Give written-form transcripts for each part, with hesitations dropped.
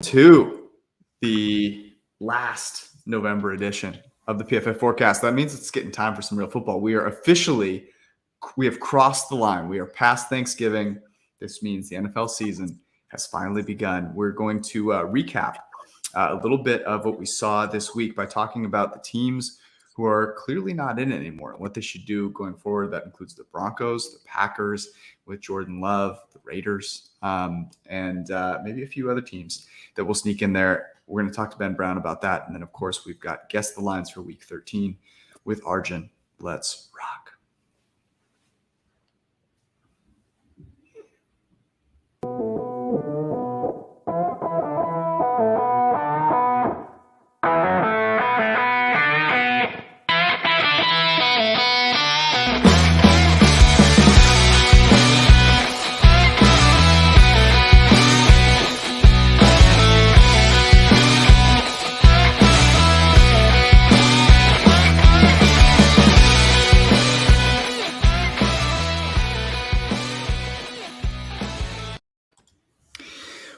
To the last November edition of the PFF Forecast. That means it's getting time for some real football. We have crossed the line. We are past Thanksgiving. This means the NFL season has finally begun. We're going to recap a little bit of what we saw this week by talking about the teams who are clearly not in it anymore and what they should do going forward. That includes the Broncos, the Packers with Jordan Love, the Raiders, and maybe a few other teams that will sneak in there. We're going to talk to Ben Brown about that. And then, of course, we've got Guess the Lines for Week 13 with Arjun. Let's rock.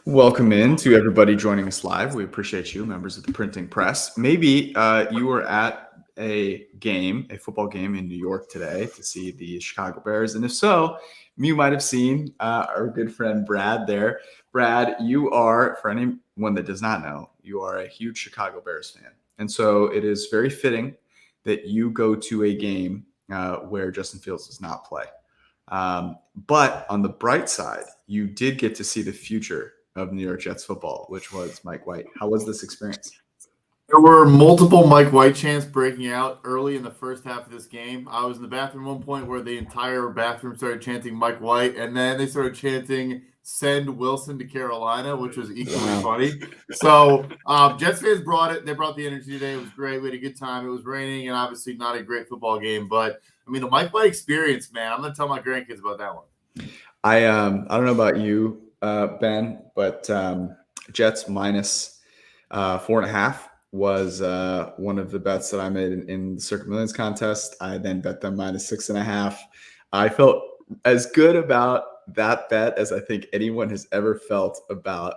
Welcome in to everybody joining us live. We appreciate you, members of the printing press. Maybe you were at a football game in New York today to see the Chicago Bears. And if so, you might have seen our good friend Brad there. Brad, you are, for anyone that does not know, you are a huge Chicago Bears fan. And so it is very fitting that you go to a game where Justin Fields does not play. But on the bright side, you did get to see the future of New York Jets football, which was Mike White. How was this experience? There were multiple Mike White chants breaking out early in the first half of this game. I was in the bathroom at one point where the entire bathroom started chanting Mike White, and then they started chanting "Send Wilson to Carolina," which was equally funny. So Jets fans brought it. They brought the energy today. It was great. We had a good time. It was raining and obviously not a great football game, but I mean the Mike White experience, man. I'm gonna tell my grandkids about that one. I don't know about you, Ben, but Jets minus 4.5 was one of the bets that I made in the Circuit Millions contest. I then bet them minus 6.5. I felt as good about that bet as I think anyone has ever felt about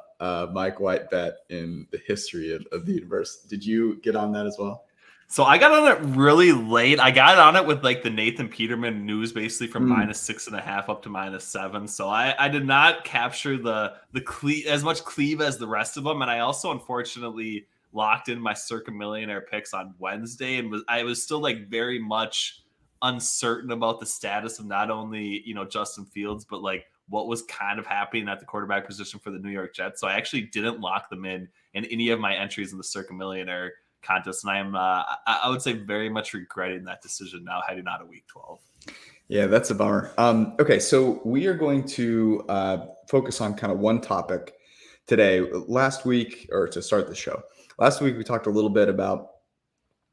Mike White bet in the history of the universe. Did you get on that as well? So I got on it really late. I got on it with like the Nathan Peterman news, basically from minus 6.5 up to minus 7. So I did not capture the as much cleave as the rest of them. And I also unfortunately locked in my Circa Millionaire picks on Wednesday, and I was still like very much uncertain about the status of not only Justin Fields, but like what was kind of happening at the quarterback position for the New York Jets. So I actually didn't lock them in any of my entries in the Circa Millionaire contest, and I am I would say very much regretting that decision now heading out of week 12. Yeah, that's a bummer. Okay, so we are going to focus on kind of one topic today. Last week, or to start the show, last week we talked a little bit about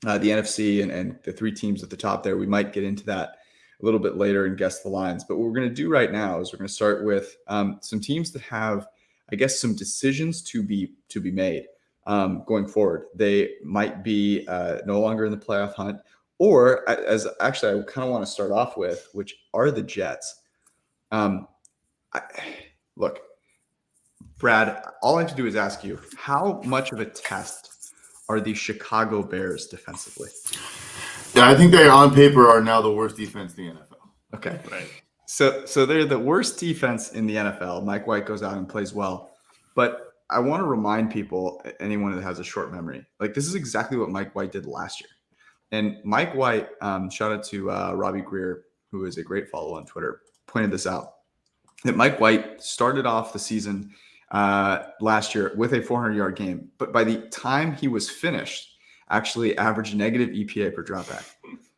the NFC and the three teams at the top there. We might get into that a little bit later and guess the lines, but what we're going to do right now is we're going to start with some teams that have, I guess, some decisions to be made. Going forward. They might be no longer in the playoff hunt, or as actually I kind of want to start off with, which are the Jets. Look, Brad, all I have to do is ask you, how much of a test are the Chicago Bears defensively? Yeah, I think they on paper are now the worst defense in the NFL. Okay. Right. So they're the worst defense in the NFL. Mike White goes out and plays well, but I want to remind people, anyone that has a short memory, like this is exactly what Mike White did last year. And Mike White, shout out to Robbie Greer, who is a great follow on Twitter, pointed this out, that Mike White started off the season last year with a 400-yard game. But by the time he was finished, actually averaged negative EPA per dropback.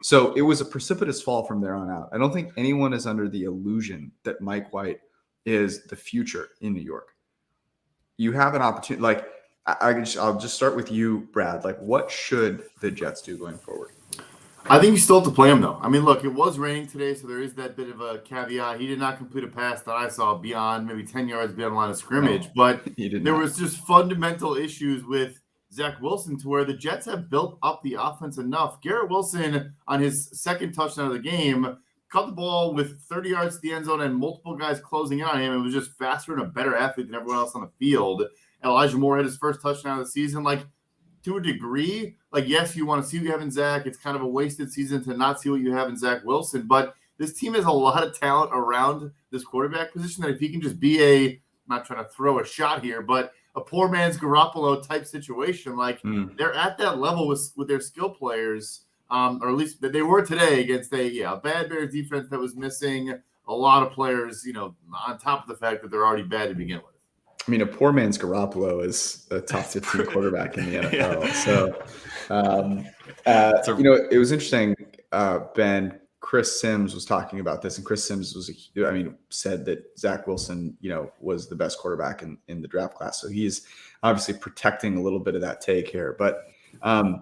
So it was a precipitous fall from there on out. I don't think anyone is under the illusion that Mike White is the future in New York. You have an opportunity. Like I'll just start with you, Brad. Like, what should the Jets do going forward? I think you still have to play him, though. I mean, look, it was raining today, so there is that bit of a caveat. He did not complete a pass that I saw beyond maybe 10 yards beyond the line of scrimmage, but there was just fundamental issues with Zach Wilson to where the Jets have built up the offense enough. Garrett Wilson, on his second touchdown of the game, caught the ball with 30 yards to the end zone and multiple guys closing in on him. It was just faster and a better athlete than everyone else on the field. Elijah Moore had his first touchdown of the season. Like, to a degree, like, yes, you want to see what you have in Zach. It's kind of a wasted season to not see what you have in Zach Wilson. But this team has a lot of talent around this quarterback position that if he can just be I'm not trying to throw a shot here, but a poor man's Garoppolo type situation, like they're at that level with their skill players, or at least they were today against a bad Bears defense that was missing a lot of players, on top of the fact that they're already bad to begin with. I mean, a poor man's Garoppolo is a top 15 quarterback in the NFL. Yeah. So, it was interesting. Ben, Chris Sims was talking about this, and Chris Sims said that Zach Wilson, was the best quarterback in the draft class. So he's obviously protecting a little bit of that take here, but I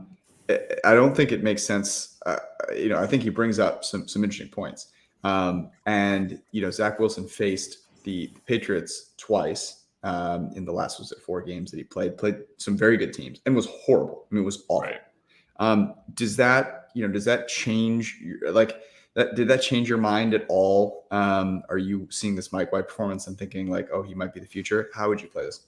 don't think it makes sense. I think he brings up some interesting points. Zach Wilson faced the Patriots twice. In the last 4 games that he played some very good teams and was horrible. I mean, it was awful. Right. Does that change did that change your mind at all? Are you seeing this Mike White performance and thinking like, oh, he might be the future? How would you play this?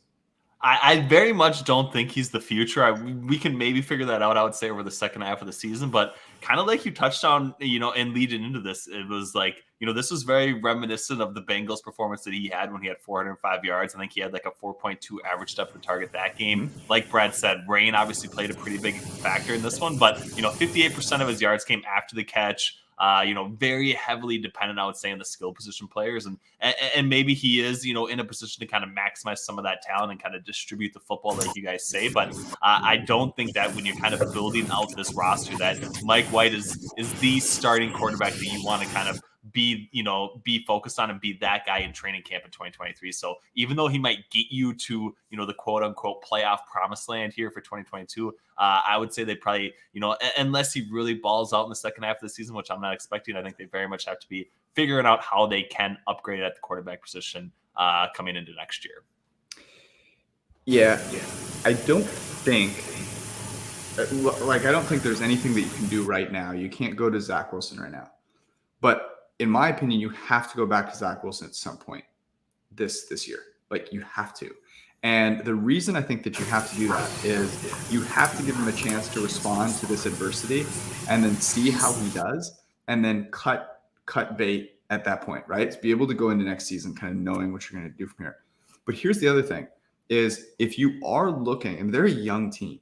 I very much don't think he's the future. We can maybe figure that out, I would say, over the second half of the season. But kind of like you touched on, and leading into this, it was like, this was very reminiscent of the Bengals performance that he had when he had 405 yards. I think he had like a 4.2 average depth of target that game. Like Brad said, rain obviously played a pretty big factor in this one. But, 58% of his yards came after the catch. Very heavily dependent, I would say, on the skill position players. And maybe he is, in a position to kind of maximize some of that talent and kind of distribute the football like you guys say. But I don't think that when you're kind of building out this roster that Mike White is the starting quarterback that you want to kind of be focused on and be that guy in training camp in 2023. So even though he might get you to, the quote unquote playoff promised land here for 2022, I would say they probably, unless he really balls out in the second half of the season, which I'm not expecting, I think they very much have to be figuring out how they can upgrade at the quarterback position coming into next year. Yeah. I don't think there's anything that you can do right now. You can't go to Zach Wilson right now, but in my opinion, you have to go back to Zach Wilson at some point this year. Like, you have to. And the reason I think that you have to do that is you have to give him a chance to respond to this adversity and then see how he does and then cut bait at that point, right? To be able to go into next season kind of knowing what you're going to do from here. But here's the other thing is if you are looking, and they're a young team,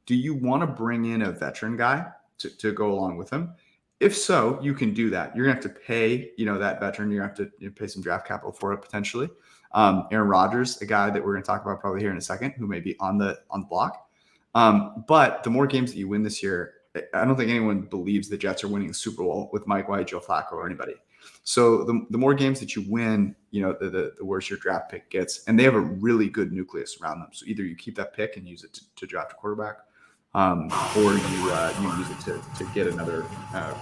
do you want to bring in a veteran guy to go along with him? If so, you can do that. You're going to have to pay, that veteran. You're going to have to pay some draft capital for it potentially. Aaron Rodgers, a guy that we're going to talk about probably here in a second, who may be on the block. But the more games that you win this year, I don't think anyone believes the Jets are winning the Super Bowl with Mike White, Joe Flacco, or anybody. So the more games that you win, the worse your draft pick gets. And they have a really good nucleus around them. So either you keep that pick and use it to draft a quarterback, or you use it to get another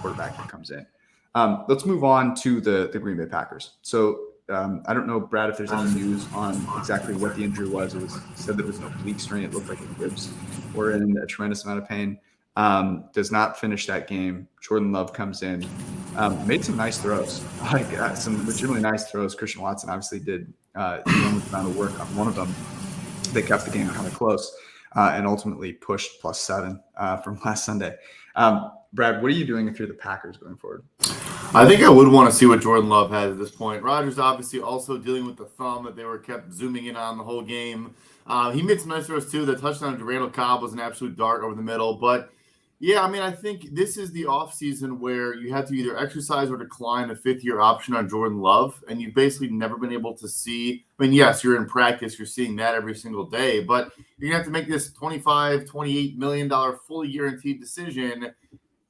quarterback that comes in. Let's move on to the Green Bay Packers. So I don't know, Brad, if there's any news on exactly what the injury was. It was said that it was an oblique strain. It looked like the ribs were in a tremendous amount of pain. Does not finish that game. Jordan Love comes in, made some nice throws, some legitimately nice throws. Christian Watson obviously did enormous amount of work on one of them. They kept the game kind of close. And ultimately pushed +7 from last Sunday. Brad, what are you doing if you're the Packers going forward? I think I would want to see what Jordan Love has at this point. Rodgers obviously also dealing with the thumb that they were kept zooming in on the whole game. He made some nice throws too. The touchdown to Randall Cobb was an absolute dart over the middle. But yeah, I think this is the offseason where you have to either exercise or decline a fifth-year option on Jordan Love, and you've basically never been able to see. Yes, you're in practice, you're seeing that every single day, but you're going to have to make this $25, $28 million fully guaranteed decision.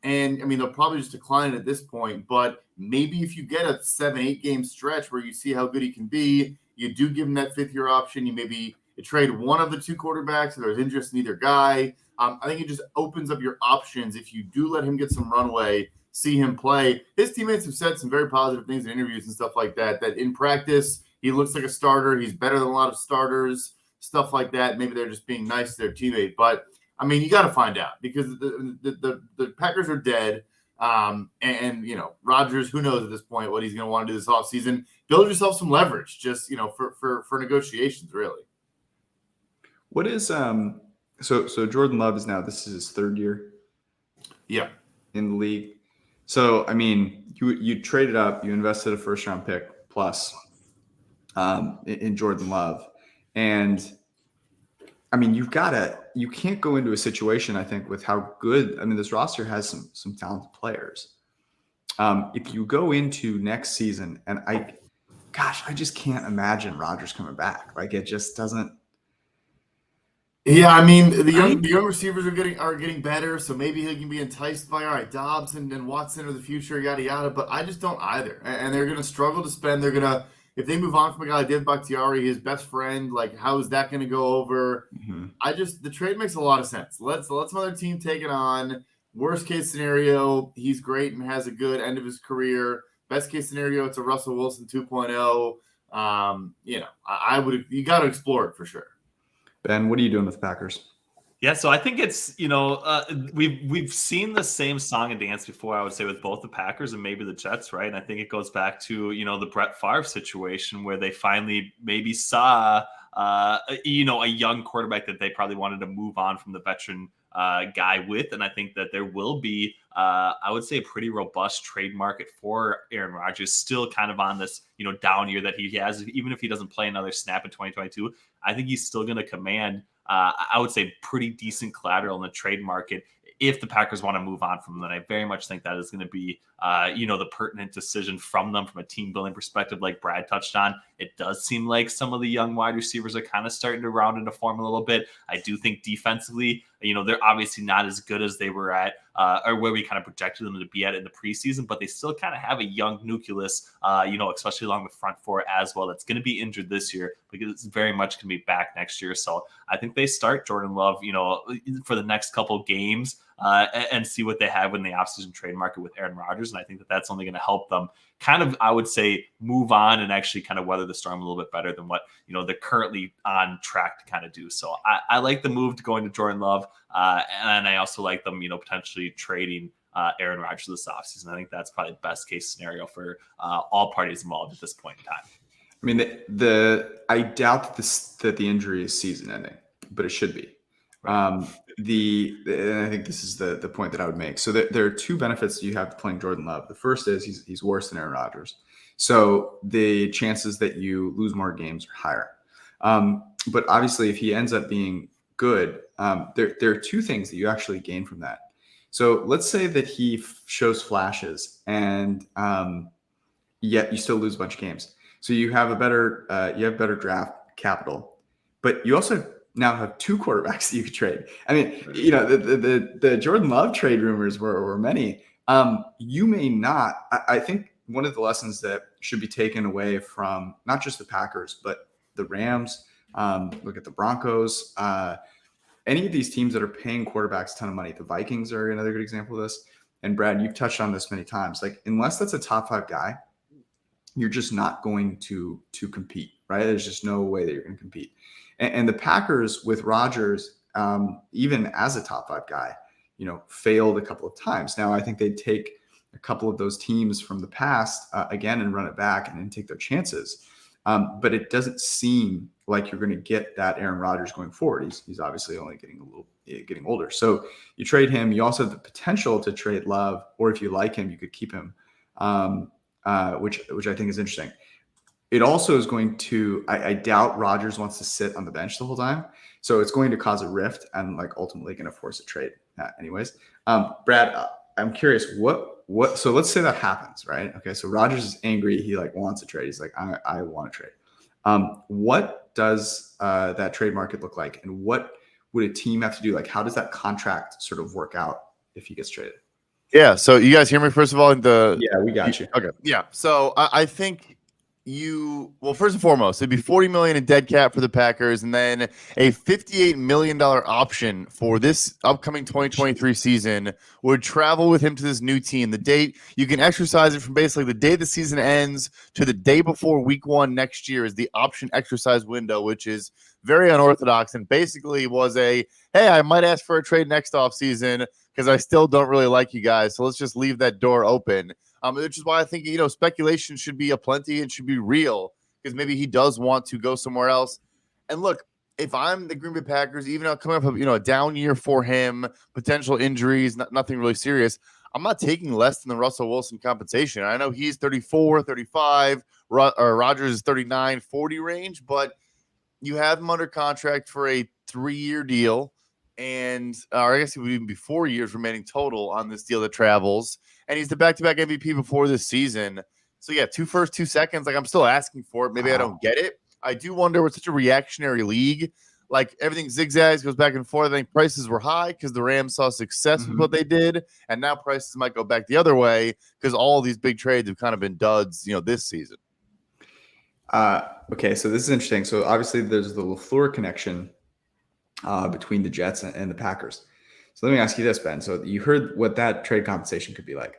And they'll probably just decline it at this point. But maybe if you get a 7-8 game stretch where you see how good he can be, you do give him that fifth-year option. You trade one of the two quarterbacks if there's interest in either guy. I think it just opens up your options if you do let him get some runway, see him play. His teammates have said some very positive things in interviews and stuff like that, that in practice, he looks like a starter. He's better than a lot of starters, stuff like that. Maybe they're just being nice to their teammate. But, you got to find out because the Packers are dead. And Rodgers, who knows at this point what he's going to want to do this offseason. Build yourself some leverage just, for negotiations, really. What is so Jordan Love is now, this is his third year Yeah. in the league. So I mean, you traded up, you invested a first round pick plus in Jordan Love, and I mean you can't go into a situation, I think, with how good, I mean, this roster has some talented players. If you go into next season, and I just can't imagine Rodgers coming back. Like, it just doesn't. Yeah, I mean the young receivers are getting better, so maybe he can be enticed by, all right, Dobbs and Watson are the future, yada yada. But I just don't either, and they're going to struggle to spend. They're going to, if they move on from a guy like David Bakhtiari, his best friend, like, how is that going to go over? The trade makes a lot of sense. Let's some other team take it on. Worst case scenario, he's great and has a good end of his career. Best case scenario, it's a Russell Wilson 2.0. You got to explore it for sure. Ben, what are you doing with the Packers? Yeah, so I think it's, we've seen the same song and dance before, I would say, with both the Packers and maybe the Jets, right? And I think it goes back to, the Brett Favre situation where they finally maybe saw, a young quarterback that they probably wanted to move on from the veteran guy with. And I think that there will be, I would say, a pretty robust trade market for Aaron Rodgers, still kind of on this, down year that he has. Even if he doesn't play another snap in 2022, I think he's still going to command, I would say, pretty decent collateral in the trade market if the Packers want to move on from them. And I very much think that is going to be, the pertinent decision from them from a team building perspective. Like Brad touched on, it does seem like some of the young wide receivers are kind of starting to round into form a little bit. I do think defensively, they're obviously not as good as they were at, or where we kind of projected them to be at in the preseason, but they still kind of have a young nucleus, especially along the front four as well. That's going to be injured this year because it's very much going to be back next year. So I think they start Jordan Love, for the next couple games, and see what they have in the offseason trade market with Aaron Rodgers. And I think that that's only going to help them kind of, I would say, move on and actually kind of weather the storm a little bit better than what, they're currently on track to kind of do. So I like the move to going to Jordan Love. And I also like them, potentially trading Aaron Rodgers this offseason. I think that's probably the best case scenario for all parties involved at this point in time. I mean, I doubt that the injury is season ending, but it should be. And I think this is the point that I would make. So there are two benefits you have to playing Jordan Love. The first is he's worse than Aaron Rodgers. So the chances that you lose more games are higher. But obviously, if he ends up being good, there are two things that you actually gain from that. So let's say that he shows flashes and yet you still lose a bunch of games. So you have better draft capital, but you also now have two quarterbacks that you could trade. I mean, the Jordan Love trade rumors were many. You may not. I think one of the lessons that should be taken away from not just the Packers, but the Rams, look at the Broncos, any of these teams that are paying quarterbacks a ton of money. The Vikings are another good example of this. And Brad, you've touched on this many times. Like, unless that's a top 5 guy, you're just not going to compete, right? There's just no way that you're going to compete. And the Packers with Rodgers, even as a top 5 guy, failed a couple of times. Now, I think they'd take a couple of those teams from the past again and run it back and then take their chances. But it doesn't seem like you're going to get that Aaron Rodgers going forward. He's obviously only getting older. So you trade him. You also have the potential to trade Love, or if you like him, you could keep him, which I think is interesting. It also is going to, I doubt Rodgers wants to sit on the bench the whole time. So it's going to cause a rift and ultimately going to force a trade anyways. Brad, I'm curious, so let's say that happens, right? Okay. So Rodgers is angry. He wants a trade. He's like, I want to trade. What does that trade market look like? And what would a team have to do? How does that contract sort of work out if he gets traded? Yeah. So you guys hear me, first of all? Yeah, we got you. Okay. Yeah. So I think first and foremost, it'd be $40 million in dead cap for the Packers, and then a $58 million option for this upcoming 2023 season would travel with him to this new team. The date, you can exercise it from basically the day the season ends to the day before week 1 next year is the option exercise window, which is very unorthodox and basically was hey, I might ask for a trade next offseason because I still don't really like you guys. So let's just leave that door open. Which is why I think, speculation should be aplenty and should be real, because maybe he does want to go somewhere else. And look, if I'm the Green Bay Packers, even though coming up, a down year for him, potential injuries, nothing really serious, I'm not taking less than the Russell Wilson compensation. I know he's 34, 35, or Rodgers is 39, 40 range, but you have him under contract for a 3-year deal. And or I guess it would even be 4 years remaining total on this deal that travels. And he's the back-to-back MVP before this season. So yeah, 2 first, 2 seconds. Like I'm still asking for it. Maybe I don't get it. I do wonder with such a reactionary league, like everything zigzags, goes back and forth. I think prices were high because the Rams saw success with what they did, and now prices might go back the other way because all these big trades have kind of been duds, this season. Okay, so this is interesting. So obviously there's the LaFleur connection between the Jets and the Packers. So let me ask you this, Ben. So you heard what that trade compensation could be like.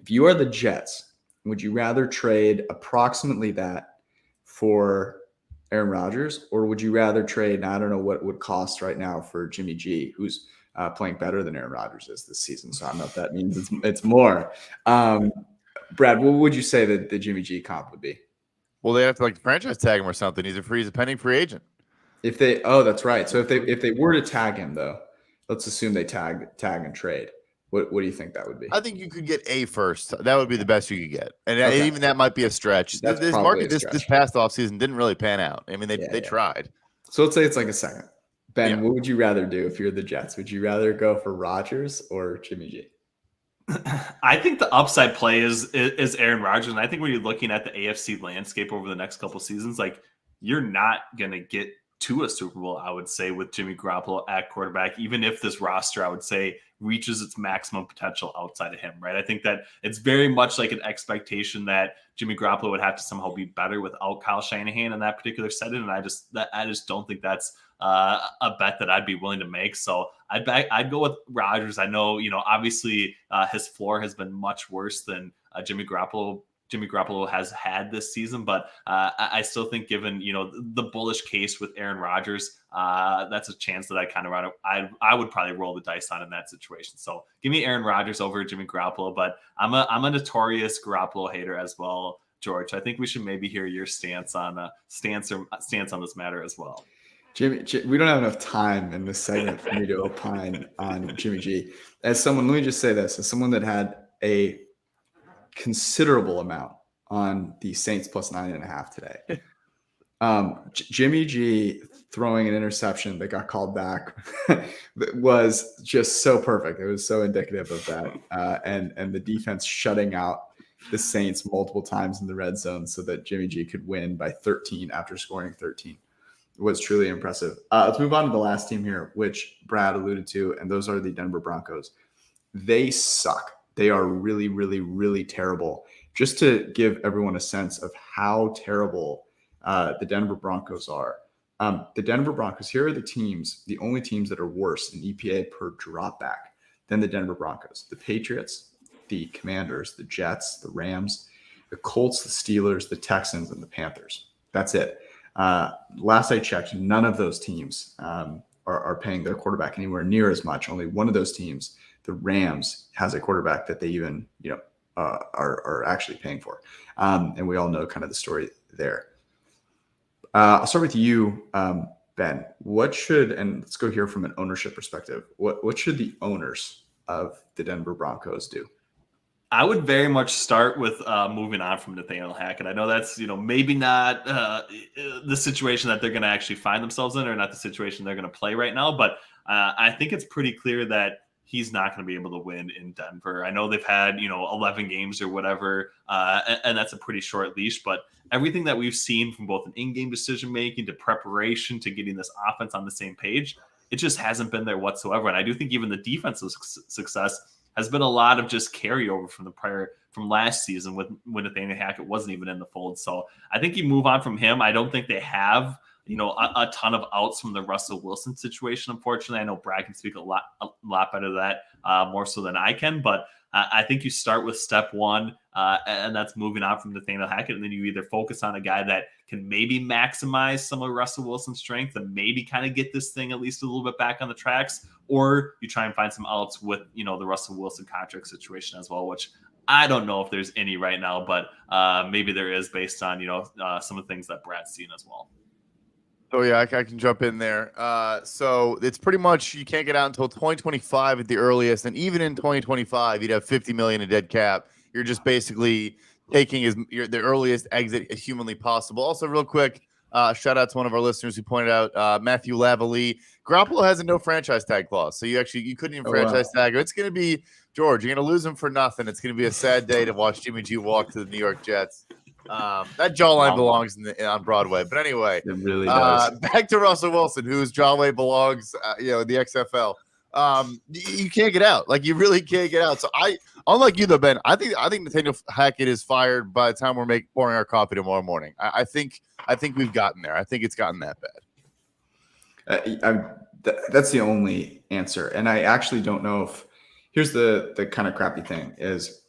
If you are the Jets, would you rather trade approximately that for Aaron Rodgers, or would you rather trade, I don't know what it would cost right now for Jimmy G, who's playing better than Aaron Rodgers is this season. So I don't know if that means it's more. Brad, what would you say that the Jimmy G comp would be? Well, they have to franchise tag him or something. He's a pending free agent. That's right. So if they were to tag him though, let's assume they tag and trade. What do you think that would be? I think you could get a first. That would be the best you could get, and even that might be a stretch. This market this past offseason didn't really pan out. I mean, they tried. So let's say it's like a second. Ben, what would you rather do if you're the Jets? Would you rather go for Rodgers or Jimmy G? I think the upside play is Aaron Rodgers, and I think when you're looking at the AFC landscape over the next couple seasons, like you're not gonna get to a Super Bowl, I would say, with Jimmy Garoppolo at quarterback, even if this roster, I would say, reaches its maximum potential outside of him, right? I think that it's very much like an expectation that Jimmy Garoppolo would have to somehow be better without Kyle Shanahan in that particular setting, and I just don't think that's a bet that I'd be willing to make. So I'd go with Rodgers. I know, obviously his floor has been much worse than Jimmy Garoppolo has had this season, but I still think, given the bullish case with Aaron Rodgers, that's a chance that I would probably roll the dice on in that situation. So give me Aaron Rodgers over Jimmy Garoppolo, but I'm a notorious Garoppolo hater as well, George. I think we should maybe hear your stance on this matter as well. Jimmy, we don't have enough time in this segment for me to opine on Jimmy G. Let me just say this: as someone that had a considerable amount on the Saints plus 9.5 today. Jimmy G throwing an interception that got called back was just so perfect. It was so indicative of that. And the defense shutting out the Saints multiple times in the red zone so that Jimmy G could win by 13 after scoring 13 was truly impressive. Let's move on to the last team here, which Brad alluded to, and those are the Denver Broncos. They suck. They are really, really, really terrible. Just to give everyone a sense of how terrible the Denver Broncos are. The Denver Broncos, here are the only teams that are worse in EPA per dropback than the Denver Broncos. The Patriots, the Commanders, the Jets, the Rams, the Colts, the Steelers, the Texans, and the Panthers. That's it. Last I checked, none of those teams are paying their quarterback anywhere near as much. Only one of those teams, the Rams, has a quarterback that they even are actually paying for, and we all know kind of the story there. I'll start with you, Ben. Let's go here from an ownership perspective. What should the owners of the Denver Broncos do? I would very much start with moving on from Nathaniel Hackett. I know that's maybe not the situation that they're going to actually find themselves in, or not the situation they're going to play right now. But I think it's pretty clear that he's not going to be able to win in Denver. I know they've had 11 games or whatever, and that's a pretty short leash. But everything that we've seen, from both an in-game decision making to preparation to getting this offense on the same page, it just hasn't been there whatsoever. And I do think even the defensive success has been a lot of just carryover from last season when Nathaniel Hackett wasn't even in the fold. So I think you move on from him. I don't think they have a ton of outs from the Russell Wilson situation. Unfortunately, I know Brad can speak a lot better to that, more so than I can. But I think you start with step one, and that's moving on from Nathaniel Hackett, and then you either focus on a guy that can maybe maximize some of Russell Wilson's strength and maybe kind of get this thing at least a little bit back on the tracks, or you try and find some outs with the Russell Wilson contract situation as well, which I don't know if there's any right now, but maybe there is based on some of the things that Brad's seen as well. So yeah, I can jump in there. So it's pretty much you can't get out until 2025 at the earliest, and even in 2025, you'd have 50 million in dead cap. You're just basically taking the earliest exit as humanly possible. Also, real quick, shout out to one of our listeners who pointed out Matthew Lavalley. Garoppolo has a no franchise tag clause, so you couldn't even franchise tag him. It's going to be George. You're going to lose him for nothing. It's going to be a sad day to watch Jimmy G walk to the New York Jets. That jawline belongs on Broadway. But anyway, it really does. Back to Russell Wilson, whose jawline belongs, in the XFL. You can't get out. Like, you really can't get out. So unlike you though, Ben, I think Nathaniel Hackett is fired by the time we're pouring our coffee tomorrow morning. I think we've gotten there. I think it's gotten that bad. That's the only answer, and I actually don't know if. Here's the kind of crappy thing is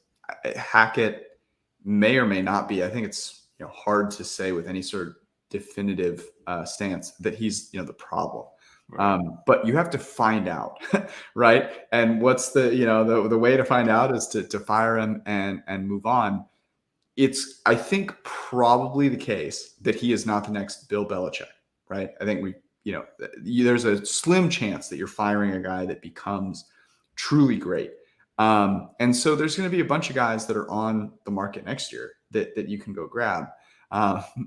Hackett may or may not be. I think it's hard to say with any sort of definitive stance that he's the problem. Right. But you have to find out, right? And what's the way to find out is to fire him and move on. It's, I think, probably the case that he is not the next Bill Belichick, right? I think there's a slim chance that you're firing a guy that becomes truly great. And so there's going to be a bunch of guys that are on the market next year that you can go grab.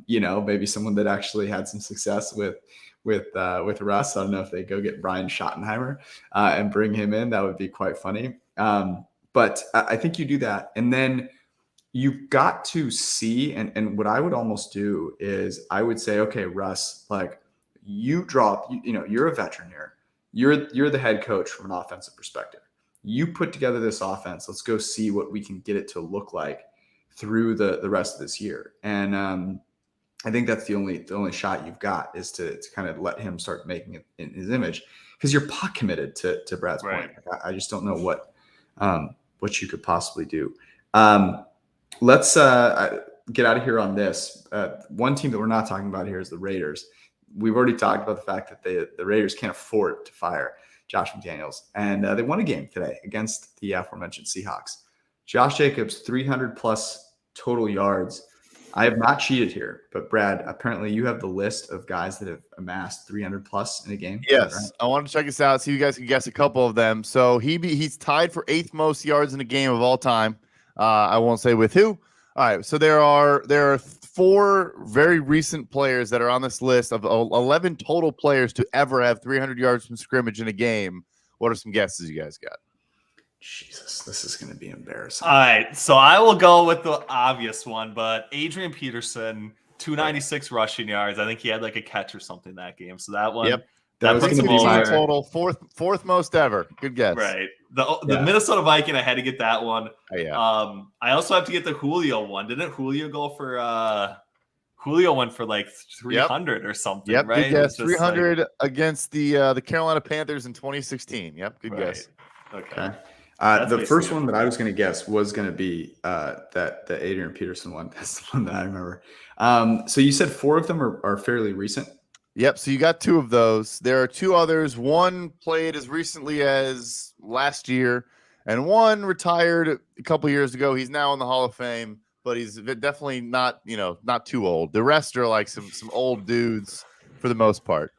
Maybe someone that actually had some success with Russ. I don't know if they go get Brian Schottenheimer and bring him in. That would be quite funny. But I think you do that, and then you've got to see. And what I would almost do is I would say, okay, Russ, like you're a veteran here. You're the head coach from an offensive perspective. You put together this offense. Let's go see what we can get it to look like through the rest of this year. And I think that's the only shot you've got is to kind of let him start making it in his image, because you're puck committed to Brad's point. Like, I just don't know what you could possibly do. Let's get out of here on this. One team that we're not talking about here is the Raiders. We've already talked about the fact that the Raiders can't afford to fire Josh McDaniels, and they won a game today against the aforementioned Seahawks. Josh Jacobs, 300 plus total yards. I have not cheated here, but Brad, apparently you have the list of guys that have amassed 300 plus in a game. Yes, right? I want to check this out. See if you guys can guess a couple of them. So he's tied for 8th most yards in a game of all time. I won't say with who. All right, so there are 4 very recent players that are on this list of 11 total players to ever have 300 yards from scrimmage in a game. What are some guesses you guys got? Jesus, this is going to be embarrassing. All right, so I will go with the obvious one, but Adrian Peterson, 296 rushing yards. I think he had like a catch or something that game. So that one, yep. That was puts him over. over. Total fourth most ever. Good guess. Right. The Minnesota Viking, I had to get that one. Oh, yeah. I also have to get the Julio one. Didn't Julio go for Julio went for like 300 or something, yep, right? Good guess. 300 against the Carolina Panthers in 2016. Yep, good guess. Okay. The first one that I was going to guess was going to be the Adrian Peterson one. That's the one that I remember. So you said 4 of them are fairly recent? Yep, so you got 2 of those. There are 2 others. One played as recently as last year, and one retired a couple years ago. He's now in the Hall of Fame, but he's definitely not too old. The rest are like some old dudes for the most part.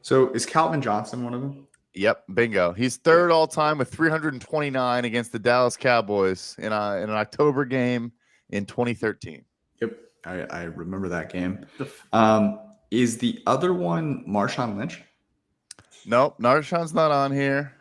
So is Calvin Johnson one of them? Yep, bingo. He's 3rd all time with 329 against the Dallas Cowboys in an October game in 2013. Yep, I remember that game. Is the other one Marshawn Lynch? Nope, Marshawn's not on here.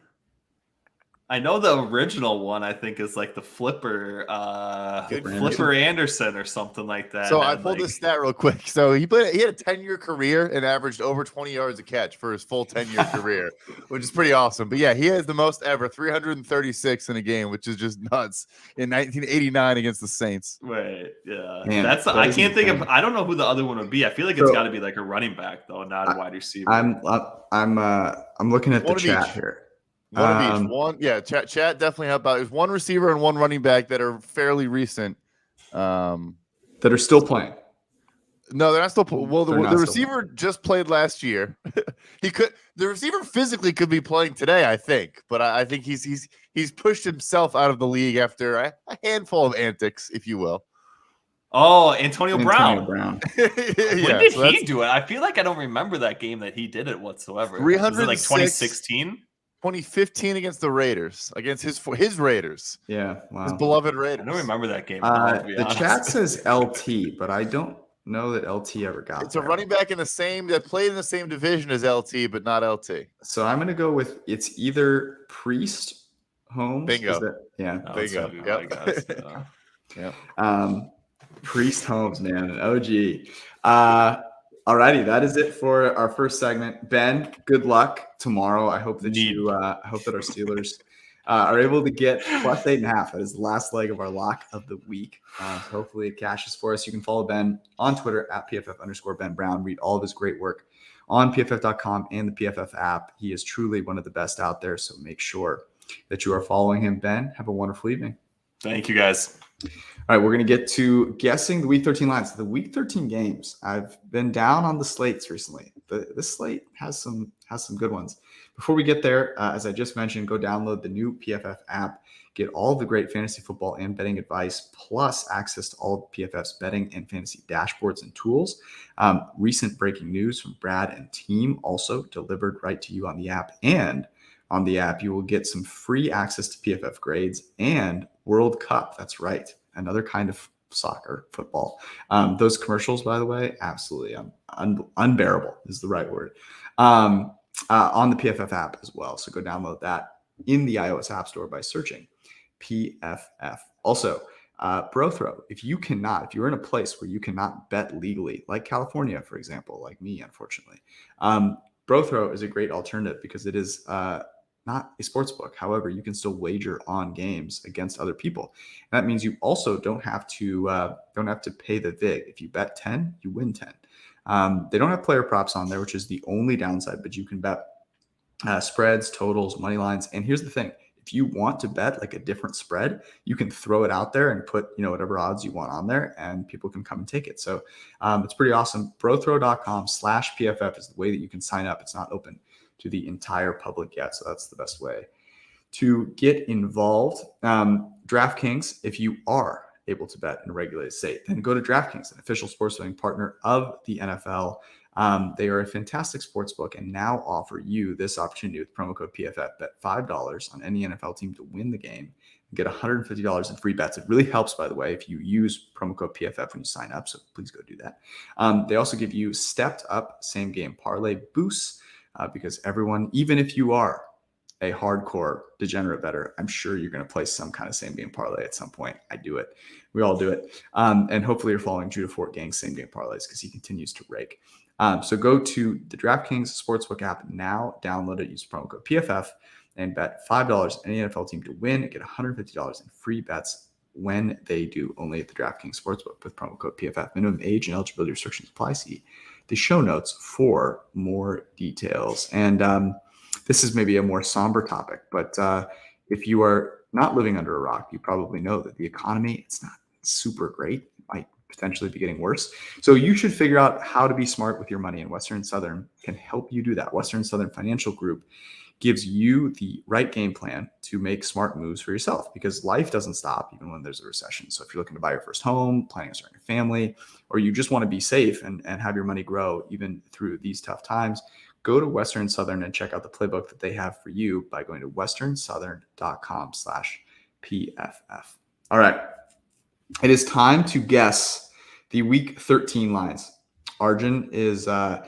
I know the original one, I think, is like the Flipper Anderson or something like that. So I pulled this stat real quick. So he had a 10-year career and averaged over 20 yards a catch for his full 10-year career, which is pretty awesome. But yeah, he has the most ever, 336 in a game, which is just nuts, in 1989 against the Saints. Right. Yeah. Man, I can't think of. I don't know who the other one would be. I feel like it's got to be like a running back though, not a wide receiver. I'm looking at the chat here. One of each. One, yeah. Chat definitely help out. There's one receiver and one running back that are fairly recent. That are still playing. No, they're not still. Well, the receiver just played last year. The receiver physically could be playing today, I think, but I think he's pushed himself out of the league after a handful of antics, if you will. Oh, Antonio Antonio Brown. Brown. When did he do it? I feel like I don't remember that game that he did it whatsoever. Was it like 2016? 2015 against the Raiders, against his Raiders. Yeah, His wow. beloved I Raiders. don't remember that game at all, to be The honest. chat says LT, but I don't know that LT ever got It's there. a running back that played in the same division as LT, but not LT. So I'm gonna go with it's either Priest, Holmes. Bingo. Yeah. Oh, it's Bingo. gotta be my guess. Yep. Priest Holmes, man, an OG. Alrighty, that is it for our first segment. Ben, good luck tomorrow. I hope that I hope that our Steelers are able to get plus 8.5. That is the last leg of our lock of the week. So hopefully it cashes for us. You can follow Ben on Twitter at PFF_Ben Brown. Read all of his great work on PFF.com and the PFF app. He is truly one of the best out there. So make sure that you are following him. Ben, have a wonderful evening. Thank you, guys. All right, we're going to get to guessing the Week 13 lines. The Week 13 games. I've been down on the slates recently. This slate has some good ones. Before we get there, as I just mentioned, go download the new PFF app. Get all of the great fantasy football and betting advice, plus access to all of PFF's betting and fantasy dashboards and tools. Recent breaking news from Brad and team also delivered right to you on the app. And on the app, you will get some free access to PFF grades and World Cup. That's right. Another kind of soccer, football. Those commercials, by the way, absolutely unbearable is the right word. On the PFF app as well. So go download that in the iOS App Store by searching PFF. Also, Bro Throw, if you're in a place where you cannot bet legally, like California, for example, like me, unfortunately, Bro Throw is a great alternative because it is not a sports book. However, you can still wager on games against other people. And that means you also don't have to pay the vig. If you bet 10, you win 10. They don't have player props on there, which is the only downside, but you can bet spreads, totals, money lines. And here's the thing. If you want to bet like a different spread, you can throw it out there and put, whatever odds you want on there and people can come and take it. So it's pretty awesome. Brothrow.com/PFF is the way that you can sign up. It's not open to the entire public yet. So that's the best way to get involved. DraftKings, if you are able to bet in a regulated state, then go to DraftKings, an official sports betting partner of the NFL. They are a fantastic sports book and now offer you this opportunity with promo code PFF. Bet $5 on any NFL team to win the game and get $150 in free bets. It really helps, by the way, if you use promo code PFF when you sign up. So please go do that. They also give you stepped up same game parlay boosts because everyone, even if you are a hardcore degenerate bettor, I'm sure you're going to play some kind of same game parlay at some point. I do it. We all do it. And hopefully you're following Judah Fort Gang's same game parlays because he continues to rake. So go to the DraftKings Sportsbook app now, download it, use promo code PFF, and bet $5 any NFL team to win and get $150 in free bets when they do, only at the DraftKings Sportsbook with promo code PFF. Minimum age and eligibility restrictions apply. See the show notes for more details. And this is maybe a more somber topic, but if you are not living under a rock, you probably know that the economy, it's not super great. It might potentially be getting worse. So you should figure out how to be smart with your money, and Western Southern can help you do that. Western Southern Financial Group gives you the right game plan to make smart moves for yourself, because life doesn't stop even when there's a recession. So if you're looking to buy your first home, planning on starting a family, or you just want to be safe and have your money grow even through these tough times, go to Western Southern and check out the playbook that they have for you by going to westernsouthern.com/PFF. All right. It is time to guess the Week 13 lines. Arjun didn't.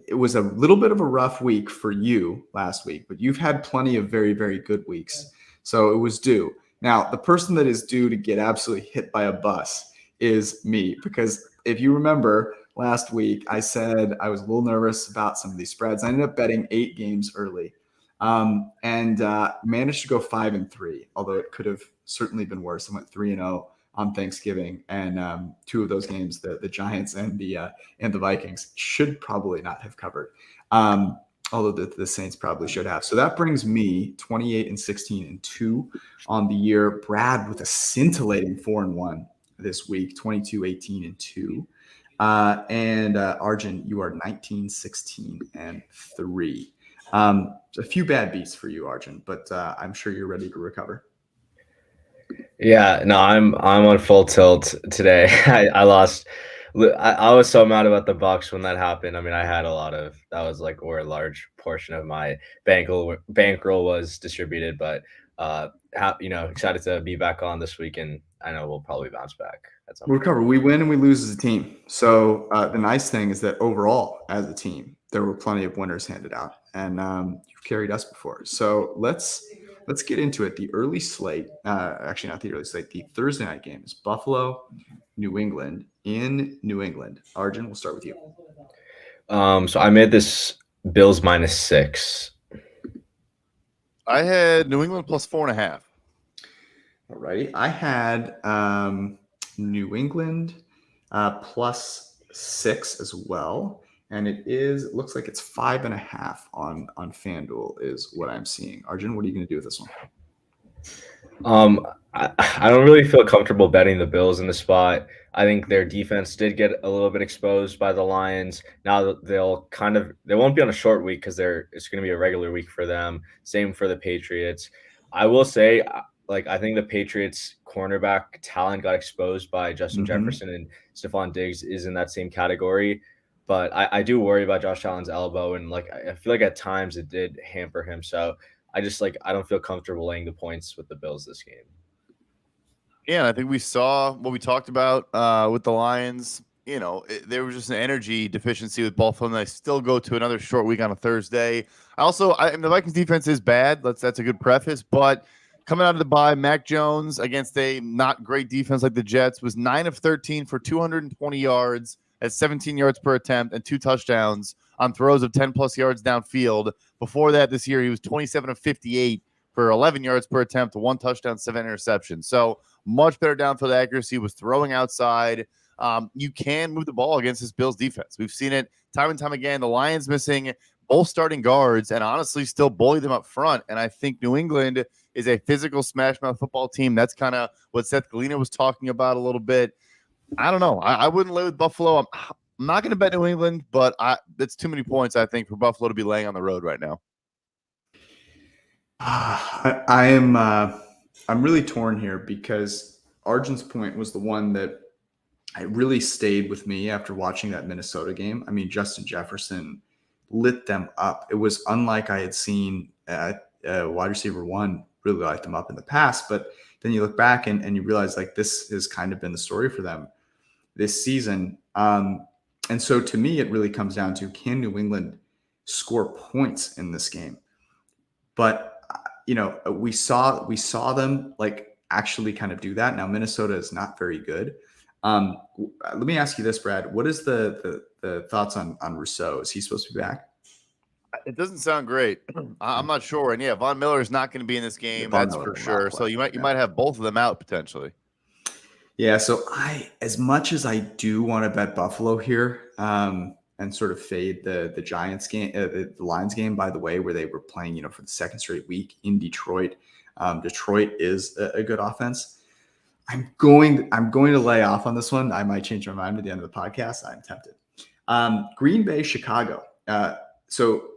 It was a little bit of a rough week for you last week, but you've had plenty of very, very good weeks. So it was due. Now, the person that is due to get absolutely hit by a bus is me, because if you remember last week, I said I was a little nervous about some of these spreads. I ended up betting 8 games early and managed to go 5-3, although it could have certainly been worse. I went 3-0 on Thanksgiving, and 2 of those games, the Giants and the Vikings, should probably not have covered, although the Saints probably should have. So that brings me 28-16-2 on the year. Brad with a scintillating 4-1 this week, 22-18-2. And Arjun, you are 19-16-3. A few bad beats for you, Arjun, but I'm sure you're ready to recover. Yeah, no, I'm on full tilt today. I lost. I was so mad about the Bucks when that happened. I mean, I had that was like where a large portion of my bankroll was distributed. But excited to be back on this week, and I know we'll probably bounce back at some We'll point. recover. We win and we lose as a team. So the nice thing is that overall, as a team, there were plenty of winners handed out, and you've carried us before. So let's get into it. The early slate, actually not the early slate. The Thursday night game is Buffalo, New England in New England. Arjun, we'll start with you. So I made this Bills -6. I had New England plus 4.5. All righty. I had New England +6 as well. And it looks like it's 5.5 on FanDuel is what I'm seeing. Arjun, what are you going to do with this one? I don't really feel comfortable betting the Bills in the spot. I think their defense did get a little bit exposed by the Lions. Now they won't be on a short week because it's going to be a regular week for them. Same for the Patriots. I will say, I think the Patriots cornerback talent got exposed by Justin Jefferson, and Stephon Diggs is in that same category. But I do worry about Josh Allen's elbow, and I feel like at times it did hamper him. So I just I don't feel comfortable laying the points with the Bills this game. Yeah, and I think we saw what we talked about with the Lions. There was just an energy deficiency with Buffalo, and they still go to another short week on a Thursday. The Vikings defense is bad. That's a good preface, but coming out of the bye, Mac Jones against a not great defense like the Jets was 9 of 13 for 220 yards at 17 yards per attempt and 2 touchdowns on throws of 10 plus yards downfield. Before that, this year he was 27 of 58 for 11 yards per attempt, 1 touchdown, 7 interceptions. So much better downfield accuracy, was throwing outside. You can move the ball against this Bills defense. We've seen it time and time again. The Lions missing both starting guards and honestly still bully them up front. And I think New England is a physical smash mouth football team. That's kind of what Seth Galina was talking about a little bit. I don't know. I wouldn't lay with Buffalo. I'm not going to bet New England, but that's too many points, I think, for Buffalo to be laying on the road right now. I'm really torn here because Arjun's point was the one that it really stayed with me after watching that Minnesota game. I mean, Justin Jefferson lit them up. It was unlike I had seen wide receiver 1 really light them up in the past. But then you look back and you realize this has kind of been the story for them this season. And so to me, it really comes down to, can New England score points in this game? But we saw them actually kind of do that. Now Minnesota is not very good. Let me ask you this, Brad. What is the thoughts on Rousseau? Is he supposed to be back? It doesn't sound great. I'm not sure. And yeah, Von Miller is not going to be in this game. That's for sure. So you might have both of them out potentially. Yeah. So as much as I do want to bet Buffalo here, and sort of fade the Giants game, the Lions game, by the way, where they were playing, for the second straight week in Detroit. Detroit is a good offense. I'm going to lay off on this one. I might change my mind at the end of the podcast. I'm tempted. Green Bay, Chicago. So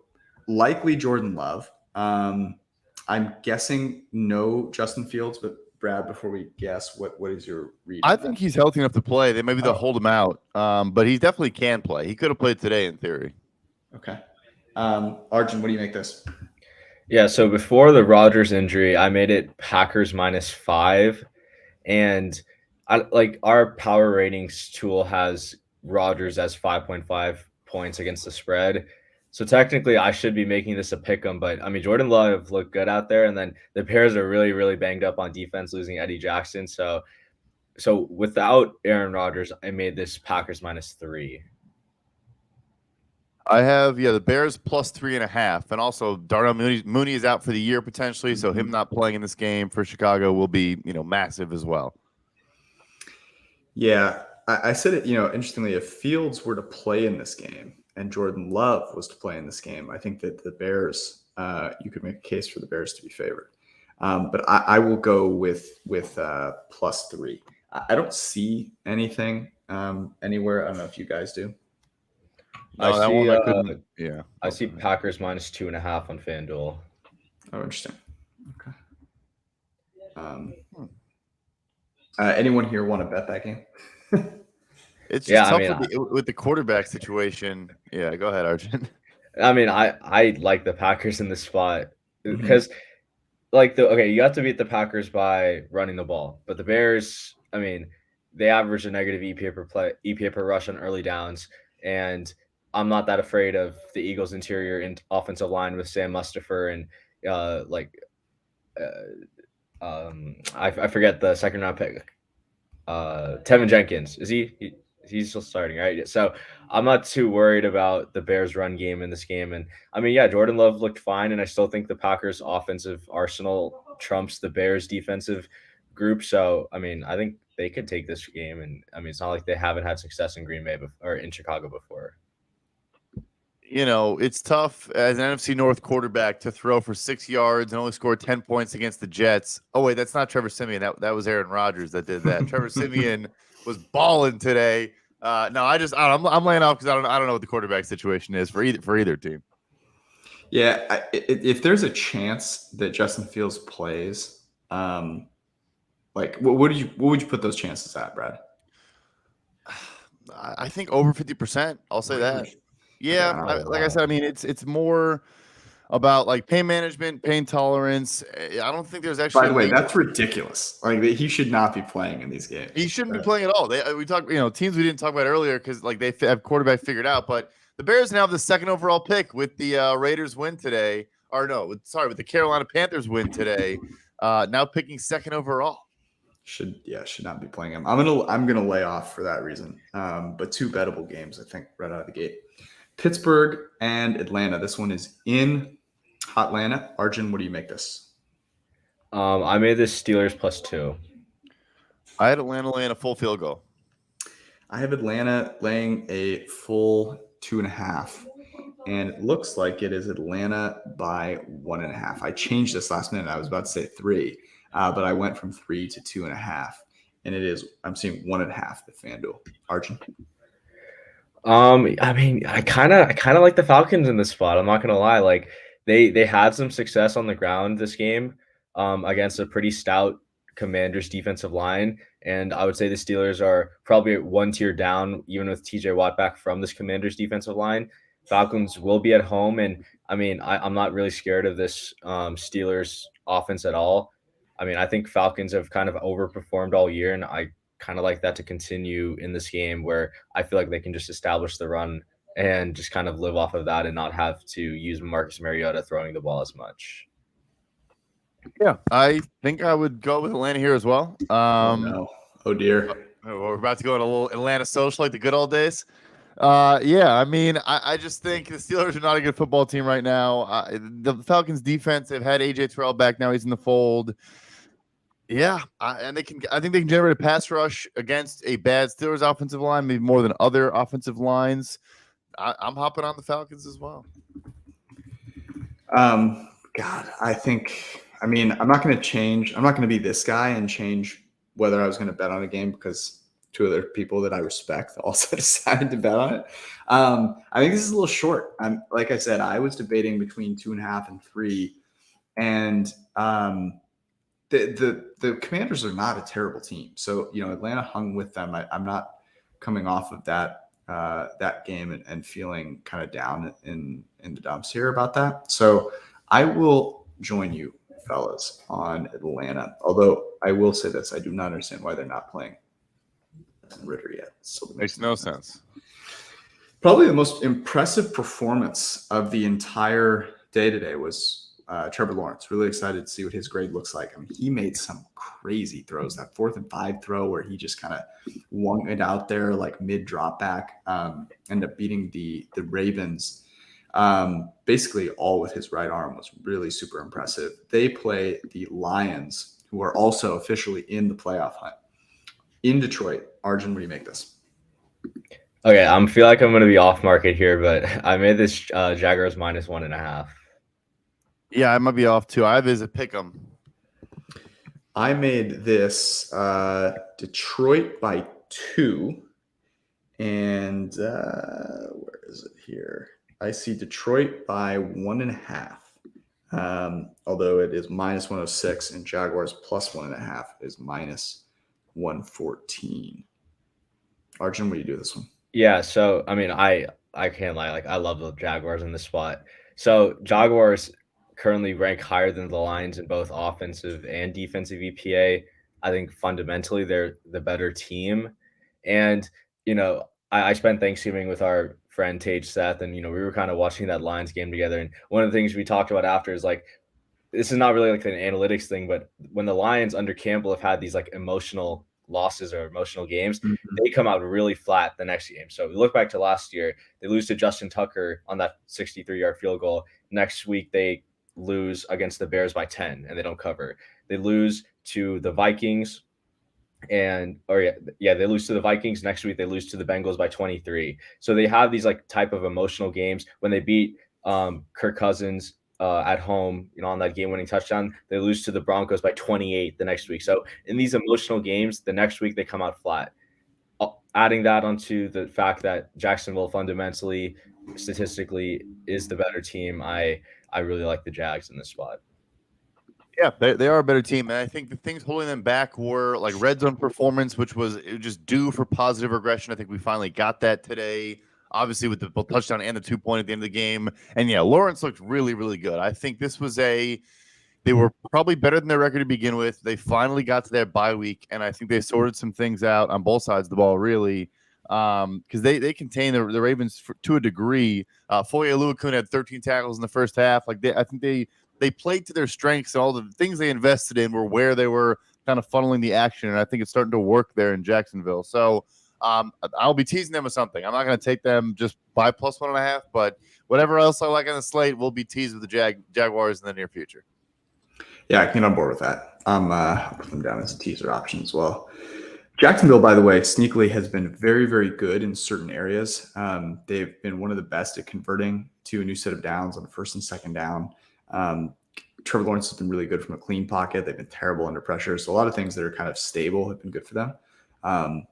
likely Jordan Love. I'm guessing no Justin Fields, but Brad, before we guess, what is your read? I think he's healthy enough to play. They'll hold him out, but he definitely can play. He could have played today in theory. Okay. Arjun, what do you make this? Yeah, so before the Rodgers injury, I made it Packers -5. And our power ratings tool has Rodgers as 5.5 points against the spread. So technically I should be making this a pick 'em, but I mean, Jordan Love looked good out there. And then the Bears are really, really banged up on defense, losing Eddie Jackson. So without Aaron Rodgers, I made this Packers -3. I have, the Bears plus 3.5. And also Darnell Mooney is out for the year potentially. So him not playing in this game for Chicago will be, massive as well. Yeah. I said it, interestingly, if Fields were to play in this game and Jordan Love was to play in this game, I think that the Bears, you could make a case for the Bears to be favored. But I will go with +3. I don't see anything anywhere. I don't know if you guys do. No, I see Packers -2.5 on FanDuel. Oh, interesting. Okay. Anyone here want to bet that game? It's just Yeah, I tough mean, with the quarterback situation. Yeah, go ahead, Arjun. I mean, I like the Packers in this spot Mhm. because you have to beat the Packers by running the ball, but the Bears, I mean, they average a negative EPA per rush on early downs, and I'm not that afraid of the Eagles' interior and offensive line with Sam Mustipher and I forget the second round pick, Tevin Jenkins. He's still starting, right? So I'm not too worried about the Bears' run game in this game. And I mean, yeah, Jordan Love looked fine, and I still think the Packers' offensive arsenal trumps the Bears' defensive group. So I mean, I think they could take this game, and I mean, it's not like they haven't had success in Green Bay or in Chicago before. It's tough as an NFC North quarterback to throw for 6 yards and only score 10 points against the Jets. Oh, wait, that's not Trevor Siemian. That was Aaron Rodgers that did that. Trevor Siemian was balling today. No, I'm laying off because I don't know what the quarterback situation is for either team. Yeah, if there's a chance that Justin Fields plays, what would you put those chances at, Brad? I think over 50%. I'll say that. Yeah, like I said, I mean, it's more about like pain management, pain tolerance. I don't think there's actually. By the way, that's ridiculous. Like he should not be playing in these games. He shouldn't be playing at all. We talked, teams we didn't talk about earlier because like they have quarterback figured out. But the Bears now have the second overall pick with the Raiders win today. Or no, with the Carolina Panthers win today. Now picking second overall. Should not be playing him. I'm gonna lay off for that reason. But two bettable games, I think, right out of the gate. Pittsburgh and Atlanta. This one is in Atlanta. Arjun, what do you make this? I made this Steelers +2. I had Atlanta laying a full field goal. I have Atlanta laying a full 2.5, and it looks like it is Atlanta by 1.5. I changed this last minute. I was about to say 3, but I went from 3 to 2.5, and I'm seeing 1.5 at FanDuel. Arjun. I mean, I kind of like the Falcons in this spot. I'm not gonna lie. Like they had some success on the ground this game, against a pretty stout Commanders defensive line, and I would say the Steelers are probably one tier down, even with TJ Watt back from this Commanders defensive line. Falcons will be at home, and I mean, I'm not really scared of this Steelers offense at all. I mean, I think Falcons have kind of overperformed all year, and I kind of like that to continue in this game where I feel like they can just establish the run and just kind of live off of that and not have to use Marcus Mariota throwing the ball as much. Yeah, I think I would go with Atlanta here as well. Oh no! Oh dear! We're about to go on a little Atlanta social like the good old days. Yeah, I mean, I just think the Steelers are not a good football team right now. The Falcons defense, they've had AJ Terrell back now. He's in the fold. Yeah, I think they can generate a pass rush against a bad Steelers offensive line, maybe more than other offensive lines. I'm hopping on the Falcons as well. God, I mean, I'm not going to change. I'm not going to be this guy and change whether I was going to bet on a game because two other people that I respect also decided to bet on it. I think this is a little short. Like I said, I was debating between 2.5 and 3, and the Commanders are not a terrible team. So Atlanta hung with them. I'm not coming off of that game and feeling kind of down in the dumps here about that. So I will join you, fellas, on Atlanta. Although I will say this, I do not understand why they're not playing Ritter yet. So Makes no sense. Probably the most impressive performance of the entire day today was Trevor Lawrence. Really excited to see what his grade looks like. I mean, he made some crazy throws. That 4th and 5 throw where he just kind of wung it out there like mid drop back, ended up beating the Ravens. Basically all with his right arm was really super impressive. They play the Lions, who are also officially in the playoff hunt in Detroit. Arjun, what do you make this? Okay, I feel like I'm going to be off market here, but I made this Jaguars -1.5. Yeah, I might be off too. I have is a pick 'em. I made this Detroit by 2, and where is it here? I see Detroit by 1.5. Although it is -106 and Jaguars +1.5 is 114. Arjun, what do you do with this one? Yeah, so I mean, I can't lie. Like I love the Jaguars in this spot. So Jaguars currently rank higher than the Lions in both offensive and defensive EPA. I think fundamentally they're the better team. And I spent Thanksgiving with our friend Tage Seth, and we were kind of watching that Lions game together. And one of the things we talked about after is like this is not really like an analytics thing, but when the Lions under Campbell have had these like emotional losses or emotional games, they come out really flat the next game. So we look back to last year, they lose to Justin Tucker on that 63-yard field goal. Next week, they lose against the Bears by 10 and they don't cover. They lose to the Vikings they lose to the Vikings. Next week, they lose to the Bengals by 23. So they have these like type of emotional games. When they beat Kirk Cousins at home, on that game-winning touchdown, they lose to the Broncos by 28 the next week. So in these emotional games, the next week they come out flat. Adding that onto the fact that Jacksonville fundamentally, statistically, is the better team, I really like the Jags in this spot. Yeah, they are a better team, and I think the things holding them back were like red zone performance, which was just due for positive regression. I think we finally got that today, obviously with the touchdown and the 2-point at the end of the game. And yeah, Lawrence looked really, really good. I think this was they were probably better than their record to begin with. They finally got to their bye week, and I think they sorted some things out on both sides of the ball, really, because they contain the Ravens to a degree. Foye Oluokun had 13 tackles in the first half. I think they played to their strengths, and all the things they invested in were where they were kind of funneling the action, and I think it's starting to work there in Jacksonville. So I'll be teasing them with something. I'm not going to take them just by plus 1.5, but whatever else I like on the slate, we'll be teased with the Jaguars in the near future. Yeah, I can get on board with that. I'll put them down as a teaser option as well. Jacksonville, by the way, sneakily has been very, very good in certain areas. They've been one of the best at converting to a new set of downs on first and second down. Trevor Lawrence has been really good from a clean pocket. They've been terrible under pressure. So a lot of things that are kind of stable have been good for them.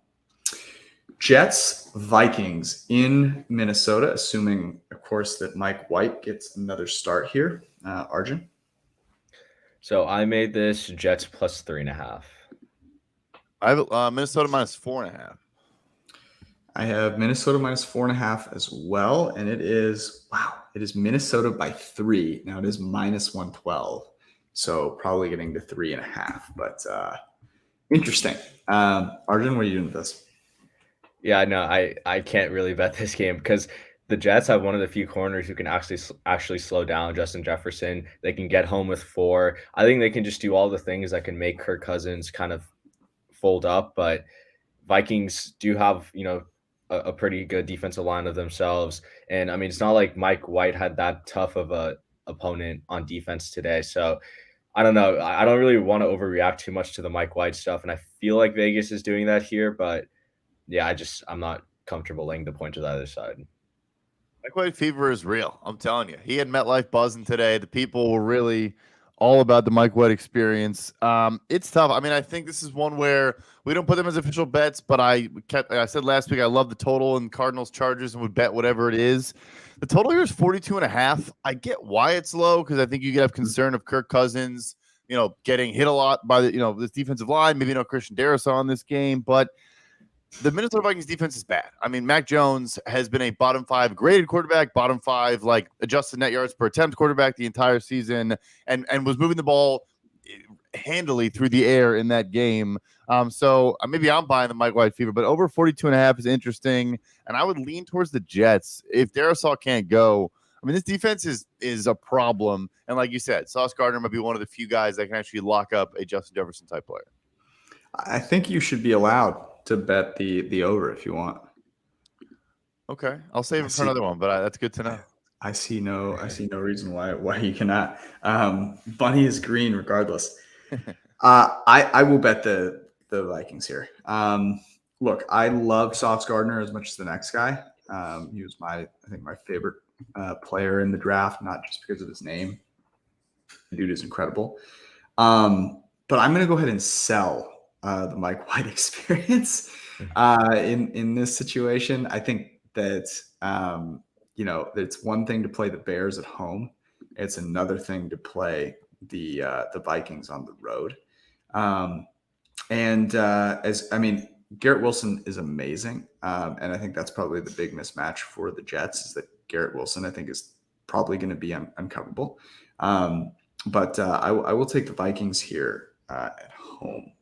Jets, Vikings in Minnesota, assuming, of course, that Mike White gets another start here. Arjun? So I made this Jets plus 3.5. I have Minnesota minus 4.5. I have Minnesota minus 4.5 as well. And it is Minnesota by 3. Now it is minus 112. So probably getting to 3.5, but interesting. Arjun, what are you doing with this? Yeah, no, I can't really bet this game because the Jets have one of the few corners who can actually slow down Justin Jefferson. They can get home with 4. I think they can just do all the things that can make Kirk Cousins kind of fold up. But Vikings do have, a pretty good defensive line of themselves. And I mean, it's not like Mike White had that tough of a opponent on defense today. So I don't know. I don't really want to overreact too much to the Mike White stuff. And I feel like Vegas is doing that here, but yeah, I'm not comfortable laying the point to the other side. Mike White fever is real. I'm telling you. He had MetLife buzzing today. The people were really all about the Mike White experience. It's tough. I mean, I think this is one where we don't put them as official bets, but I said last week I love the total in Cardinals Chargers and would bet whatever it is. The total here is 42.5. I get why it's low because I think you could have concern of Kirk Cousins, getting hit a lot by this defensive line. Maybe Christian Darrisaw in this game, but the Minnesota Vikings defense is bad. I mean, Mac Jones has been a bottom 5 graded quarterback, bottom 5 like adjusted net yards per attempt quarterback the entire season, and was moving the ball handily through the air in that game. So maybe I'm buying the Mike White fever, but over 42.5 is interesting, and I would lean towards the Jets if Darrisaw can't go. I mean, this defense is a problem, and like you said, Sauce Gardner might be one of the few guys that can actually lock up a Justin Jefferson type player. I think you should be allowed to bet the over if you want. Okay, I'll save it for another one, but that's good to know. I see no reason why you cannot. Bunny is green regardless. I will bet the Vikings here. Look, I love Sauce Gardner as much as the next guy. He was my favorite player in the draft, not just because of his name. The dude is incredible. But I'm going to go ahead and sell the Mike White experience in this situation. I think that it's one thing to play the Bears at home. It's another thing to play the Vikings on the road. And Garrett Wilson is amazing. And I think that's probably the big mismatch for the Jets is that Garrett Wilson, I think, is probably going to be uncoverable. But I will take the Vikings here at home.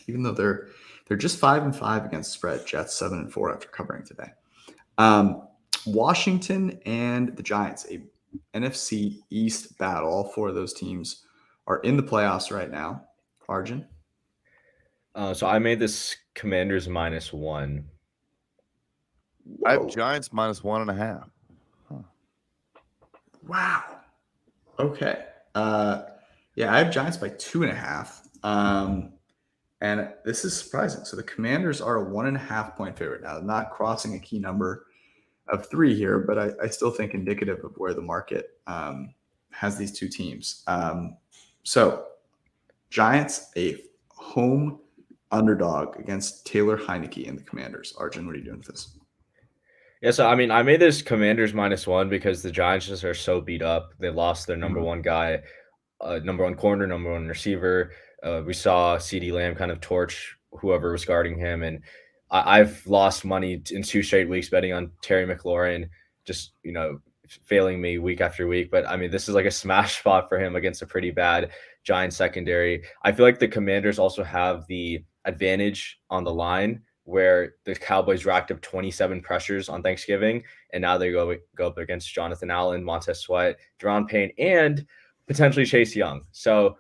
Even though they're just 5-5 against spread, Jets 7-4 after covering today. Washington and the Giants, a NFC East battle. All four of those teams are in the playoffs right now. Arjun? So I made this Commanders -1. I have Giants -1.5. Wow. Okay. Yeah, I have Giants by 2.5. And this is surprising. So the Commanders are a 1.5 point favorite now, not crossing a key number of 3 here, but I still think indicative of where the market has these two teams. So Giants, a home underdog against Taylor Heineke and the Commanders. Arjun, what are you doing with this? Yeah, so I mean, I made this Commanders -1 because the Giants just are so beat up. They lost their number one guy, number one corner, number one receiver. We saw CeeDee Lamb kind of torch whoever was guarding him, and I've lost money in 2 straight weeks betting on Terry McLaurin, just failing me week after week. But I mean, this is like a smash spot for him against a pretty bad Giants secondary. I feel like the Commanders also have the advantage on the line, where the Cowboys racked up 27 pressures on Thanksgiving, and now they go up against Jonathan Allen, Montez Sweat, Deron Payne, and potentially Chase Young. So,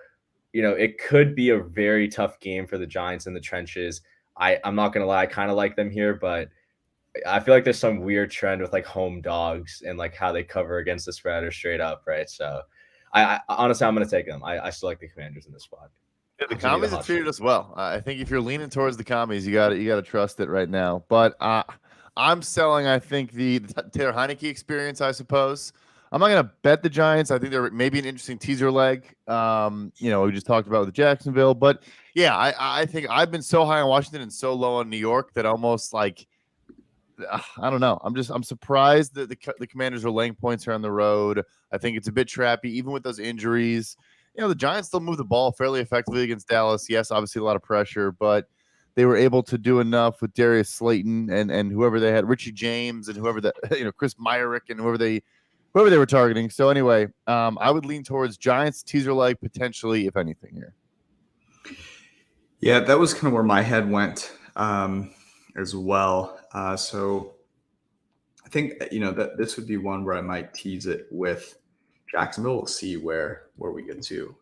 it could be a very tough game for the Giants in the trenches. I'm not going to lie, I kind of like them here, but I feel like there's some weird trend with like home dogs and like how they cover against the spread or straight up, right? So I honestly, I'm going to take them. I still like the Commanders in this spot. Yeah, the commies have treated us well. I think if you're leaning towards the commies, you got to trust it right now. But I'm selling. I think the Taylor Heineke experience. I suppose I'm not going to bet the Giants. I think they're maybe an interesting teaser leg. We just talked about with Jacksonville, but yeah, I think I've been so high on Washington and so low on New York that almost like I don't know. I'm surprised that the Commanders are laying points here on the road. I think it's a bit trappy, even with those injuries. The Giants still move the ball fairly effectively against Dallas. Yes, obviously a lot of pressure, but they were able to do enough with Darius Slayton and whoever they had, Richie James and whoever Chris Myrick and whoever they were targeting. So anyway, I would lean towards Giants teaser leg potentially, if anything here. Yeah, that was kind of where my head went as well. So I think that this would be one where I might tease it with Jacksonville. We'll see where we get to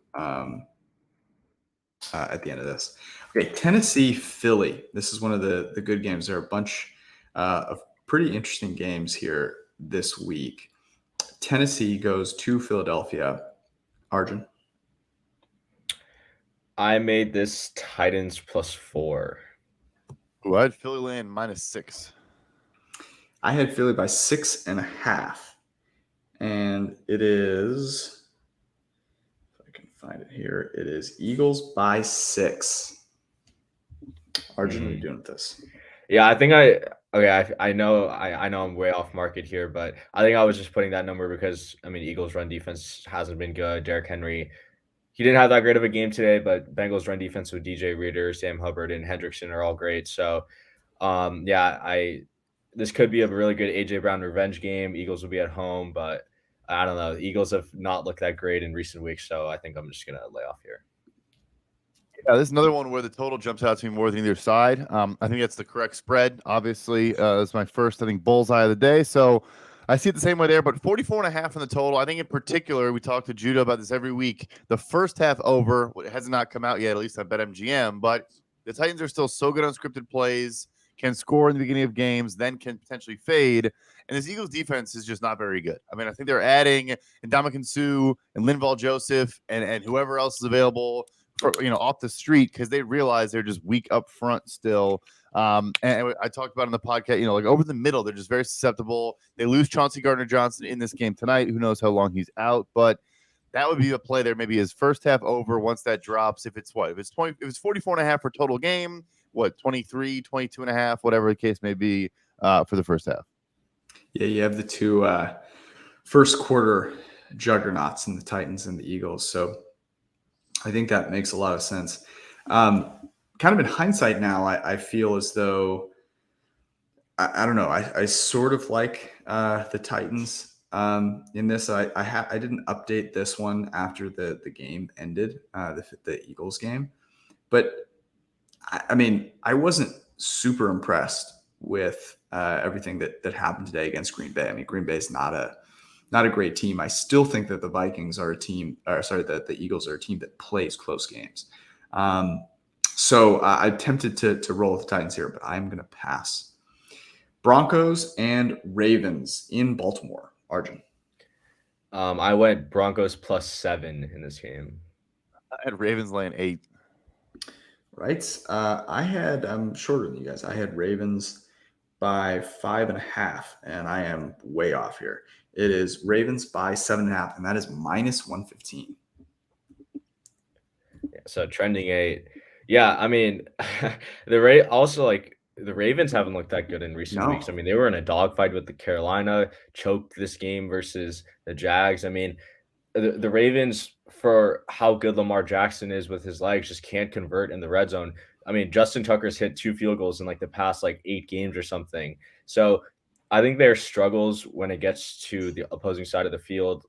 at the end of this. Okay, Tennessee, Philly. This is one of the good games. There are a bunch of pretty interesting games here this week. Tennessee goes to Philadelphia. Arjun? I made this Titans +4. Ooh, I had Philly land -6. I had Philly by 6.5. And it is, if I can find it here, it is Eagles by 6. Arjun, what are you doing with this? Yeah, I think I know I'm way off market here, but I think I was just putting that number because Eagles run defense hasn't been good. Derrick Henry, he didn't have that great of a game today, but Bengals run defense with DJ Reader, Sam Hubbard, and Hendrickson are all great. So this could be a really good AJ Brown revenge game. Eagles will be at home, but I don't know. The Eagles have not looked that great in recent weeks, so I think I'm just going to lay off here. Yeah, this is another one where the total jumps out to me more than either side. I think that's the correct spread. Obviously, it's my first, bullseye of the day. So I see it the same way there, but 44.5 in the total. I think in particular, we talk to Judah about this every week. The first half over, it has not come out yet, at least on BetMGM, but the Titans are still so good on scripted plays, can score in the beginning of games, then can potentially fade. And this Eagles defense is just not very good. I think they're adding Ndamukong Suh and Linval Joseph and whoever else is available off the street because they realize they're just weak up front still. And I talked about in the podcast, over the middle, they're just very susceptible. They lose Chauncey Gardner-Johnson in this game tonight. Who knows how long he's out, but that would be a play there. Maybe his first half over once that drops. If it's 44.5 for total game, 23, 22.5, whatever the case may be for the first half. Yeah, you have the two first quarter juggernauts in the Titans and the Eagles. So I think that makes a lot of sense. Kind of in hindsight now, I feel as though I don't know. I sort of like the Titans in this. I didn't update this one after the game ended, the Eagles game, but I mean, I wasn't super impressed with everything that happened today against Green Bay. I mean, Green Bay is not a great team. I still think that the Vikings are a team, or sorry, that the Eagles are a team that plays close games. So I'm tempted to roll with the Titans here, but I'm going to pass. Broncos and Ravens in Baltimore. Arjun. I went Broncos +7 in this game. I had Ravens laying 8. Right. I'm shorter than you guys. I had Ravens by 5.5, and I am way off here. It is Ravens by 7.5, and that is -115. Yeah, so trending 8. Yeah, I mean, also like the Ravens haven't looked that good in recent No. weeks. I mean, they were in a dogfight with the Carolina, choked this game versus the Jags. I mean, the Ravens, for how good Lamar Jackson is with his legs, just can't convert in the red zone. I mean, Justin Tucker's hit 2 field goals in like the past 8 games or something. So I think their struggles when it gets to the opposing side of the field,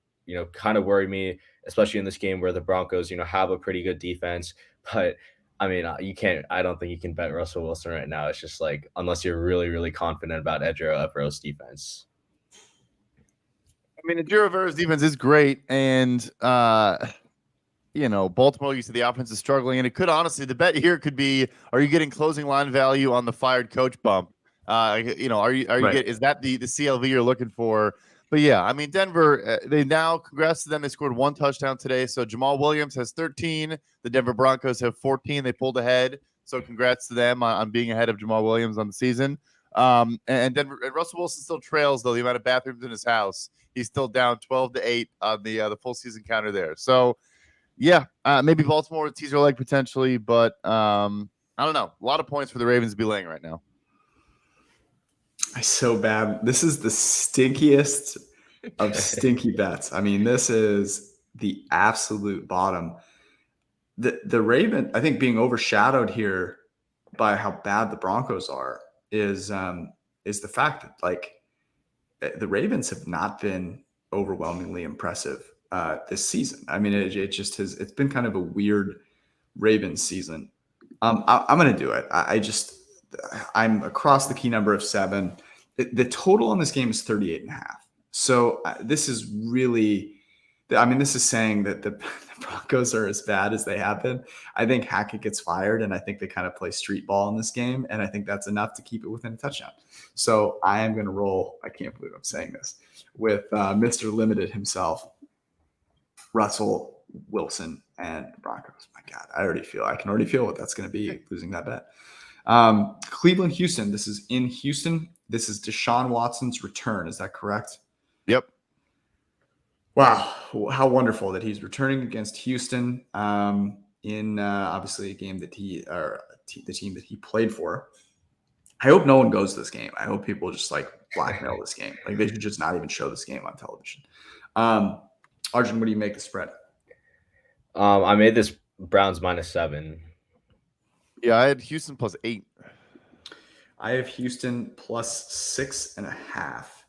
kind of worry me, especially in this game where the Broncos, have a pretty good defense. But I mean, I don't think you can bet Russell Wilson right now. It's just unless you're really, really confident about Ejiro Evero's defense. I mean, Ejiro Evera's defense is great, and Baltimore, you see the offense is struggling, and it could honestly, the bet here could be: are you getting closing line value on the fired coach bump? Are you Right. is that the CLV you're looking for? But yeah, I mean, Denver, congrats to them. They scored 1 touchdown today. So Jamal Williams has 13. The Denver Broncos have 14. They pulled ahead. So congrats to them on being ahead of Jamal Williams on the season. And Russell Wilson still trails, though, the amount of bathrooms in his house. He's still down 12-8 on the full season counter there. So yeah, maybe Baltimore with teaser leg potentially, but I don't know. A lot of points for the Ravens to be laying right now. It's so bad. This is the stinkiest of stinky bets. I mean, this is the absolute bottom. The Raven, I think, being overshadowed here by how bad the Broncos are is the fact that the Ravens have not been overwhelmingly impressive this season. I mean, it just has. It's been kind of a weird Ravens season. I'm going to do it. I'm across the key number of 7. The total on this game is 38.5. So this is really, this is saying that the Broncos are as bad as they have been. I think Hackett gets fired, and I think they kind of play street ball in this game, and I think that's enough to keep it within a touchdown. So I am going to roll, I can't believe I'm saying this, with Mr. Limited himself, Russell Wilson and the Broncos. My God, I can already feel what that's going to be losing that bet. Cleveland, Houston. This is in Houston. This is Deshaun Watson's return. Is that correct? Yep. Wow. How wonderful that he's returning against Houston in obviously a game that the team that he played for. I hope no one goes to this game. I hope people just blackmail this game. They should just not even show this game on television. Arjun, what do you make the spread? I made this Browns -7. Yeah, I had Houston +8. I have Houston +6.5,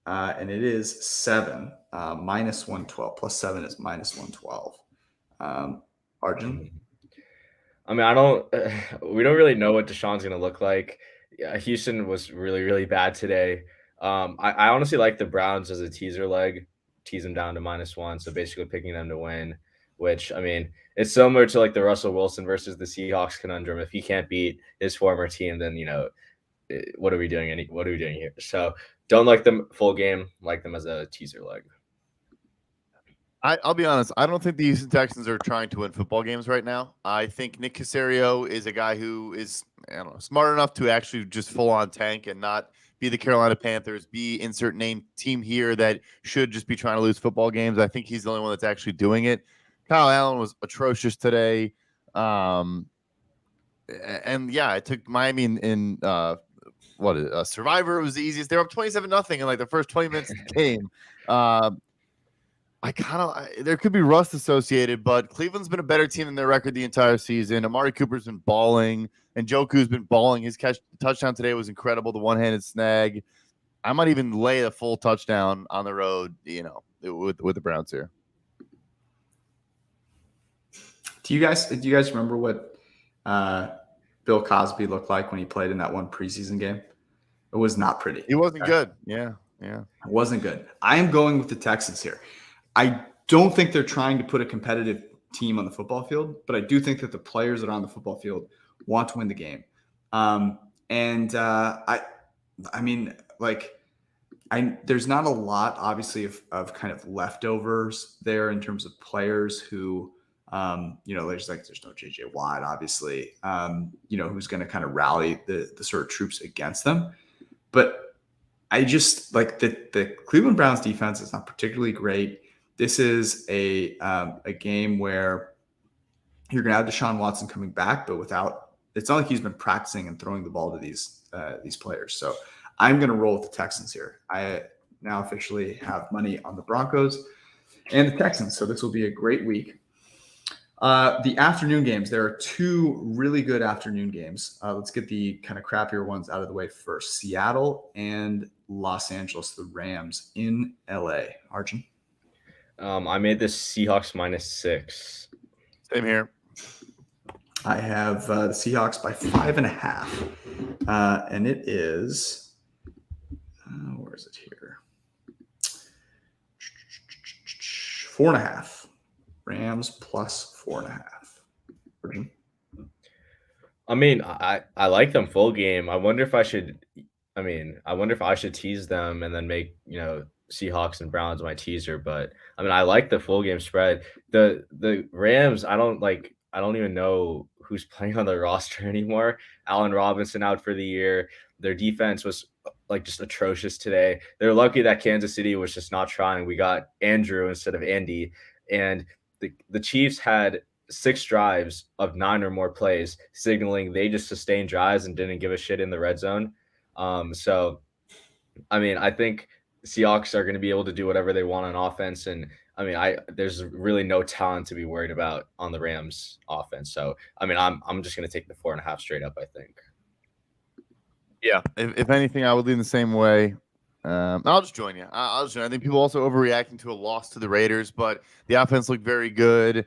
and it is 7 -112. +7 is -112. Arjun. I mean, we don't really know what Deshaun's going to look like. Yeah, Houston was really, really bad today. I honestly like the Browns as a teaser leg, tease them down to -1. So basically picking them to win, which, I mean, it's similar to the Russell Wilson versus the Seahawks conundrum. If he can't beat his former team, then, what are we doing? What are we doing here? So don't like them full game, like them as a teaser leg. I'll be honest. I don't think the Houston Texans are trying to win football games right now. I think Nick Caserio is a guy who is, smart enough to actually just full on tank and not be the Carolina Panthers, be insert name team here that should just be trying to lose football games. I think he's the only one that's actually doing it. Kyle Allen was atrocious today. And yeah, I took Miami in Survivor. It was the easiest. They were up 27-0 in the first 20 minutes of the game. There could be rust associated, but Cleveland's been a better team than their record the entire season. Amari Cooper's been balling, and Njoku's been balling. His touchdown today was incredible. The one-handed snag. I might even lay a full touchdown on the road, with the Browns here. Do you guys remember what Bill Cosby looked like when he played in that one preseason game? It was not pretty. He wasn't good. Yeah. It wasn't good. I am going with the Texans here. I don't think they're trying to put a competitive team on the football field, but I do think that the players that are on the football field want to win the game. There's not a lot, obviously, of kind of leftovers there in terms of players who, there's no JJ Watt, obviously, who's going to kind of rally the sort of troops against them. But I just like the Cleveland Browns defense is not particularly great. This is a game where you're going to have Deshaun Watson coming back, but it's not like he's been practicing and throwing the ball to these players. So I'm going to roll with the Texans here. I now officially have money on the Broncos and the Texans. So this will be a great week. The afternoon games, there are two really good afternoon games. Let's get the kind of crappier ones out of the way first. Seattle and Los Angeles, the Rams in LA. Arjun? I made this Seahawks -6. Same here. I have the Seahawks by 5.5. And it is, where is it here? 4.5. Rams plus 4.5. Arjun? I mean, I like them full game. I wonder if I should tease them and then make, Seahawks and Browns my teaser, but I like the full game spread. The Rams, I don't even know who's playing on their roster anymore. Allen Robinson out for the year. Their defense was just atrocious today. They're lucky that Kansas City was just not trying. We got Andrew instead of Andy, and the Chiefs had 6 drives of 9 or more plays, signaling they just sustained drives and didn't give a shit in the red zone. I think Seahawks are going to be able to do whatever they want on offense. And there's really no talent to be worried about on the Rams offense. So, I'm just going to take the 4.5 straight up, I think. Yeah. If anything, I would lean the same way. I'll just join you. I think people also overreacting to a loss to the Raiders, but the offense looked very good.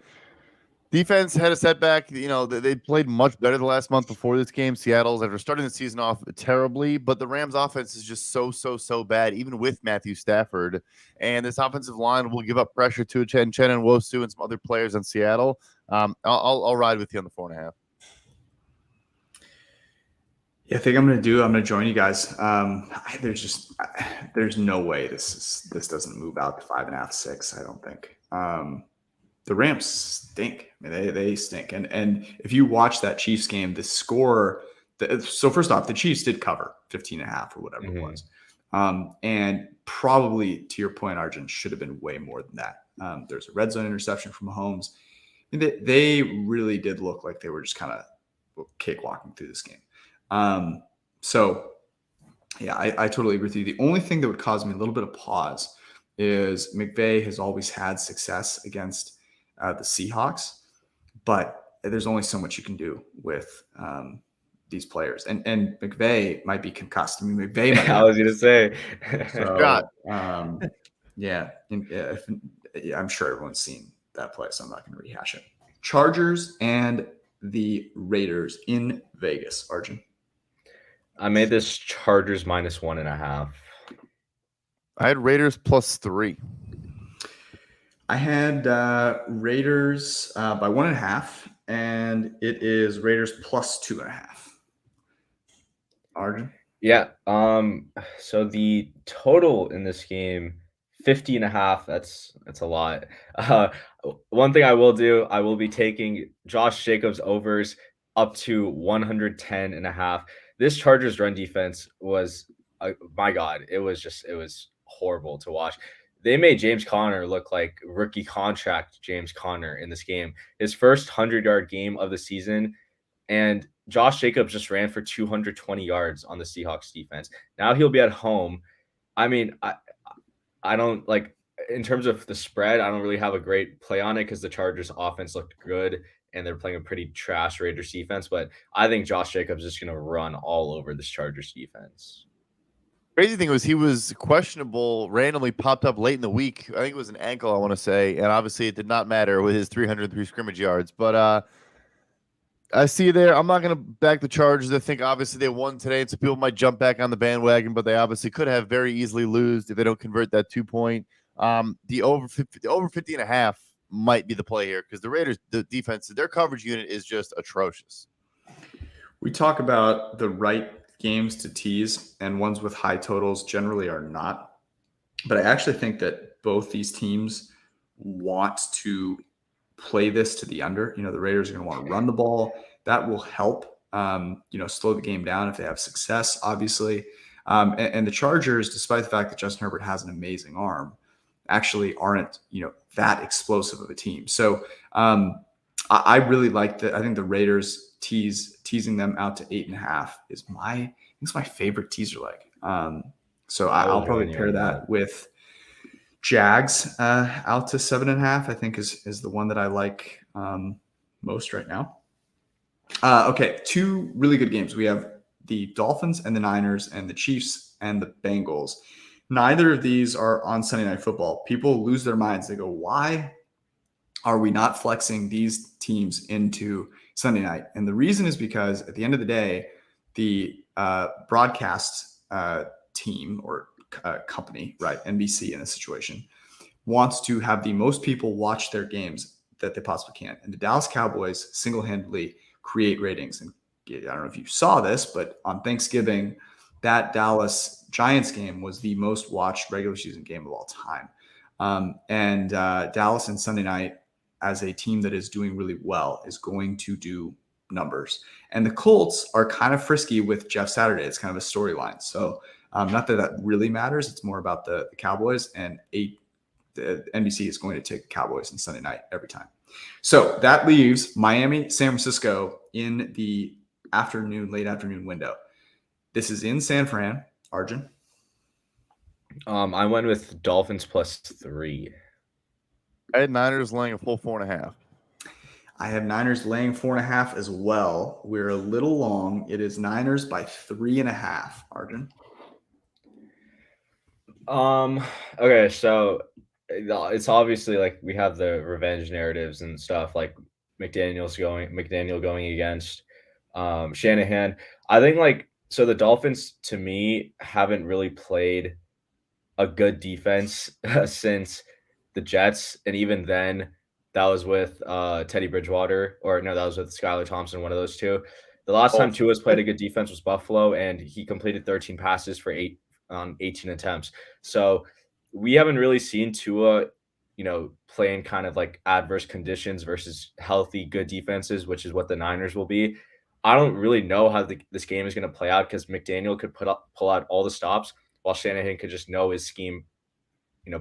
Defense had a setback. They played much better the last month before this game. Seattle's after starting the season off terribly, but the Rams offense is just so bad, even with Matthew Stafford. And this offensive line will give up pressure to Chen and Wosu and some other players on Seattle. I'll ride with you on the 4.5. Yeah, I think I'm going to join you guys. There's no way this doesn't move out to 5.5, 6. I don't think. The Rams stink. They stink. And if you watch that Chiefs game, the score. So first off, the Chiefs did cover 15.5 or whatever it was, and probably to your point, Arjun, should have been way more than that. There's a red zone interception from Mahomes. They really did look like they were just kind of cakewalking through this game. I totally agree with you. The only thing that would cause me a little bit of pause is McVay has always had success against the Seahawks, but there's only so much you can do with these players. And McVay might be concussed. McVay might. I was going to say. So, I'm sure everyone's seen that play, so I'm not going to rehash it. Chargers and the Raiders in Vegas. Arjun? I made this Chargers -1.5. I had Raiders +3. I had Raiders by 1.5, and it is Raiders +2.5. Arjun? Yeah. So the total in this game, 50.5. That's a lot. One thing I will do, I will be taking Josh Jacobs overs up to 110.5. This Chargers run defense was, my God, it was horrible to watch. They made James Conner look like rookie contract James Conner in this game. His first 100-yard game of the season, and Josh Jacobs just ran for 220 yards on the Seahawks defense. Now he'll be at home. I don't in terms of the spread, I don't really have a great play on it because the Chargers offense looked good and they're playing a pretty trash Raiders defense. But I think Josh Jacobs is going to run all over this Chargers defense. Crazy thing was he was questionable, randomly popped up late in the week. I think it was an ankle, I want to say, and obviously it did not matter with his 303 scrimmage yards. But I see you there. I'm not going to back the Chargers. I think obviously they won today, and so people might jump back on the bandwagon, but they obviously could have very easily lose if they don't convert that 2-point. The over 50 and a half might be the play here because the Raiders, the defense, their coverage unit is just atrocious. We talk about the right games to tease, and ones with high totals generally are not. But I actually think that both these teams want to play this to the under. The Raiders are going to want to run the ball. That will help, slow the game down if they have success, obviously. And the Chargers, despite the fact that Justin Herbert has an amazing arm, actually aren't, that explosive of a team. So I really like that. I think the Raiders teasing them out to 8.5 is my favorite teaser leg. So I'll probably pair that with Jags out to 7.5. I think is the one that I like most right now. Okay, two really good games. We have the Dolphins and the Niners, and the Chiefs and the Bengals. Neither of these are on Sunday Night Football. People lose their minds. They go, why are we not flexing these teams into Sunday night? And the reason is because at the end of the day, the broadcast team or company, right, NBC in this situation, wants to have the most people watch their games that they possibly can. And the Dallas Cowboys single-handedly create ratings. And I don't know if you saw this, but on Thanksgiving, that Dallas Giants game was the most watched regular season game of all time. And Dallas and Sunday night, as a team that is doing really well, is going to do numbers. And the Colts are kind of frisky with Jeff Saturday. It's kind of a storyline. So not that really matters. It's more about the Cowboys, and the NBC is going to take the Cowboys on Sunday night every time. So that leaves Miami, San Francisco in the late afternoon window. This is in San Fran. Arjun? I went with Dolphins +3. I had Niners laying a full 4.5. I have Niners laying 4.5 as well. We're a little long. It is Niners by 3.5. Arjun? Okay, so it's obviously like we have the revenge narratives and stuff, like McDaniel going against Shanahan. I think so the Dolphins to me haven't really played a good defense since the Jets, and even then that was with Teddy Bridgewater, or no, that was with Skylar Thompson, one of those two. The last time Tua's played a good defense was Buffalo, and he completed 13 passes for 18 attempts. So we haven't really seen Tua, play in kind of like adverse conditions versus healthy, good defenses, which is what the Niners will be. I don't really know how this game is going to play out because McDaniel could pull out all the stops while Shanahan could just know his scheme,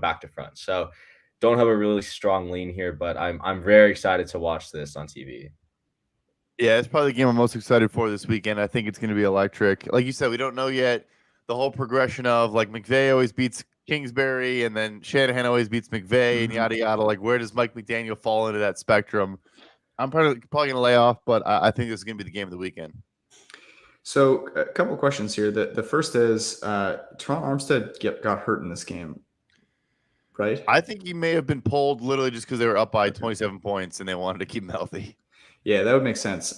back to front. So don't have a really strong lean here, but I'm very excited to watch this on TV. Yeah, it's probably the game I'm most excited for this weekend. I think it's going to be electric. Like you said, we don't know yet the whole progression of McVay always beats Kingsbury, and then Shanahan always beats McVay, and yada yada. Where does Mike McDaniel fall into that spectrum? I'm probably going to lay off, but I think this is going to be the game of the weekend. So a couple of questions here. The first is Teron Armstead got hurt in this game, right? I think he may have been pulled literally just because they were up by 27 points and they wanted to keep him healthy. Yeah, that would make sense.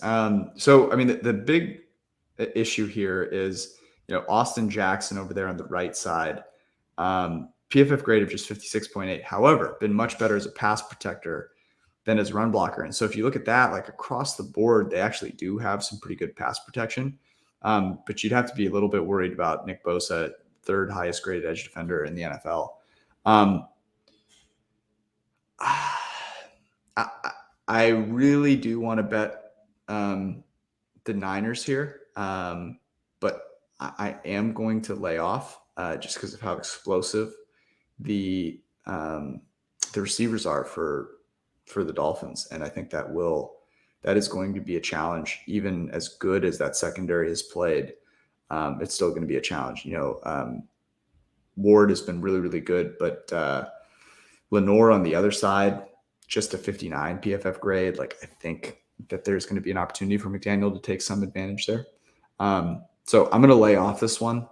So, I mean, the big issue here is, Austin Jackson over there on the right side, PFF grade of just 56.8. However, been much better as a pass protector than as run blocker. And so if you look at that, across the board, they actually do have some pretty good pass protection. But you'd have to be a little bit worried about Nick Bosa, third highest graded edge defender in the NFL. I really do want to bet the Niners here, but I am going to lay off just because of how explosive the receivers are for the Dolphins, and I think that is going to be a challenge. Even as good as that secondary has played, it's still going to be a challenge. Ward has been really, really good, but Lenore on the other side, just a 59 PFF grade. Like, I think that there's going to be an opportunity for McDaniel to take some advantage there. So I'm going to lay off this one.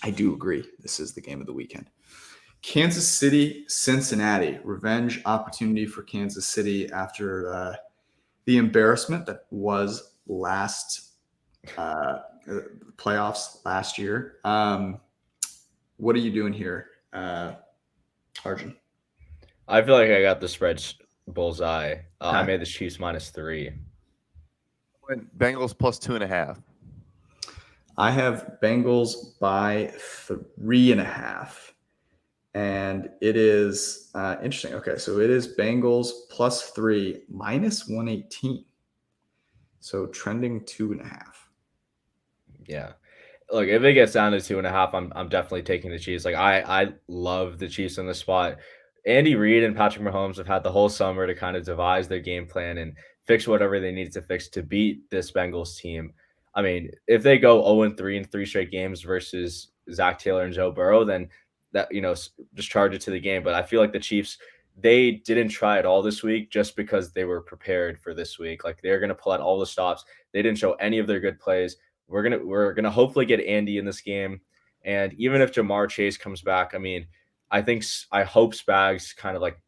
I do agree. This is the game of the weekend. Kansas City, Cincinnati. Revenge opportunity for Kansas City after the embarrassment that was last playoffs last year. What are you doing here, Arjun? I feel like I got the spread bullseye. I Okay. made the Chiefs -3. Bengals +2.5. I have Bengals by 3.5. And it is interesting. Okay, so it is Bengals +3 -118. So trending 2.5. Yeah. Look, if it gets down to 2.5, I'm definitely taking the Chiefs. Like I love the Chiefs in the spot. Andy Reid and Patrick Mahomes have had the whole summer to kind of devise their game plan and fix whatever they needed to fix to beat this Bengals team. I mean, if they go 0-3 in 3 straight games versus Zach Taylor and Joe Burrow, then that, just charge it to the game. But I feel like the Chiefs, they didn't try at all this week just because they were prepared for this week. Like they're going to pull out all the stops. They didn't show any of their good plays. We're gonna hopefully get Andy in this game, and even if Jamar Chase comes back, I mean, I hope Spags kind of like,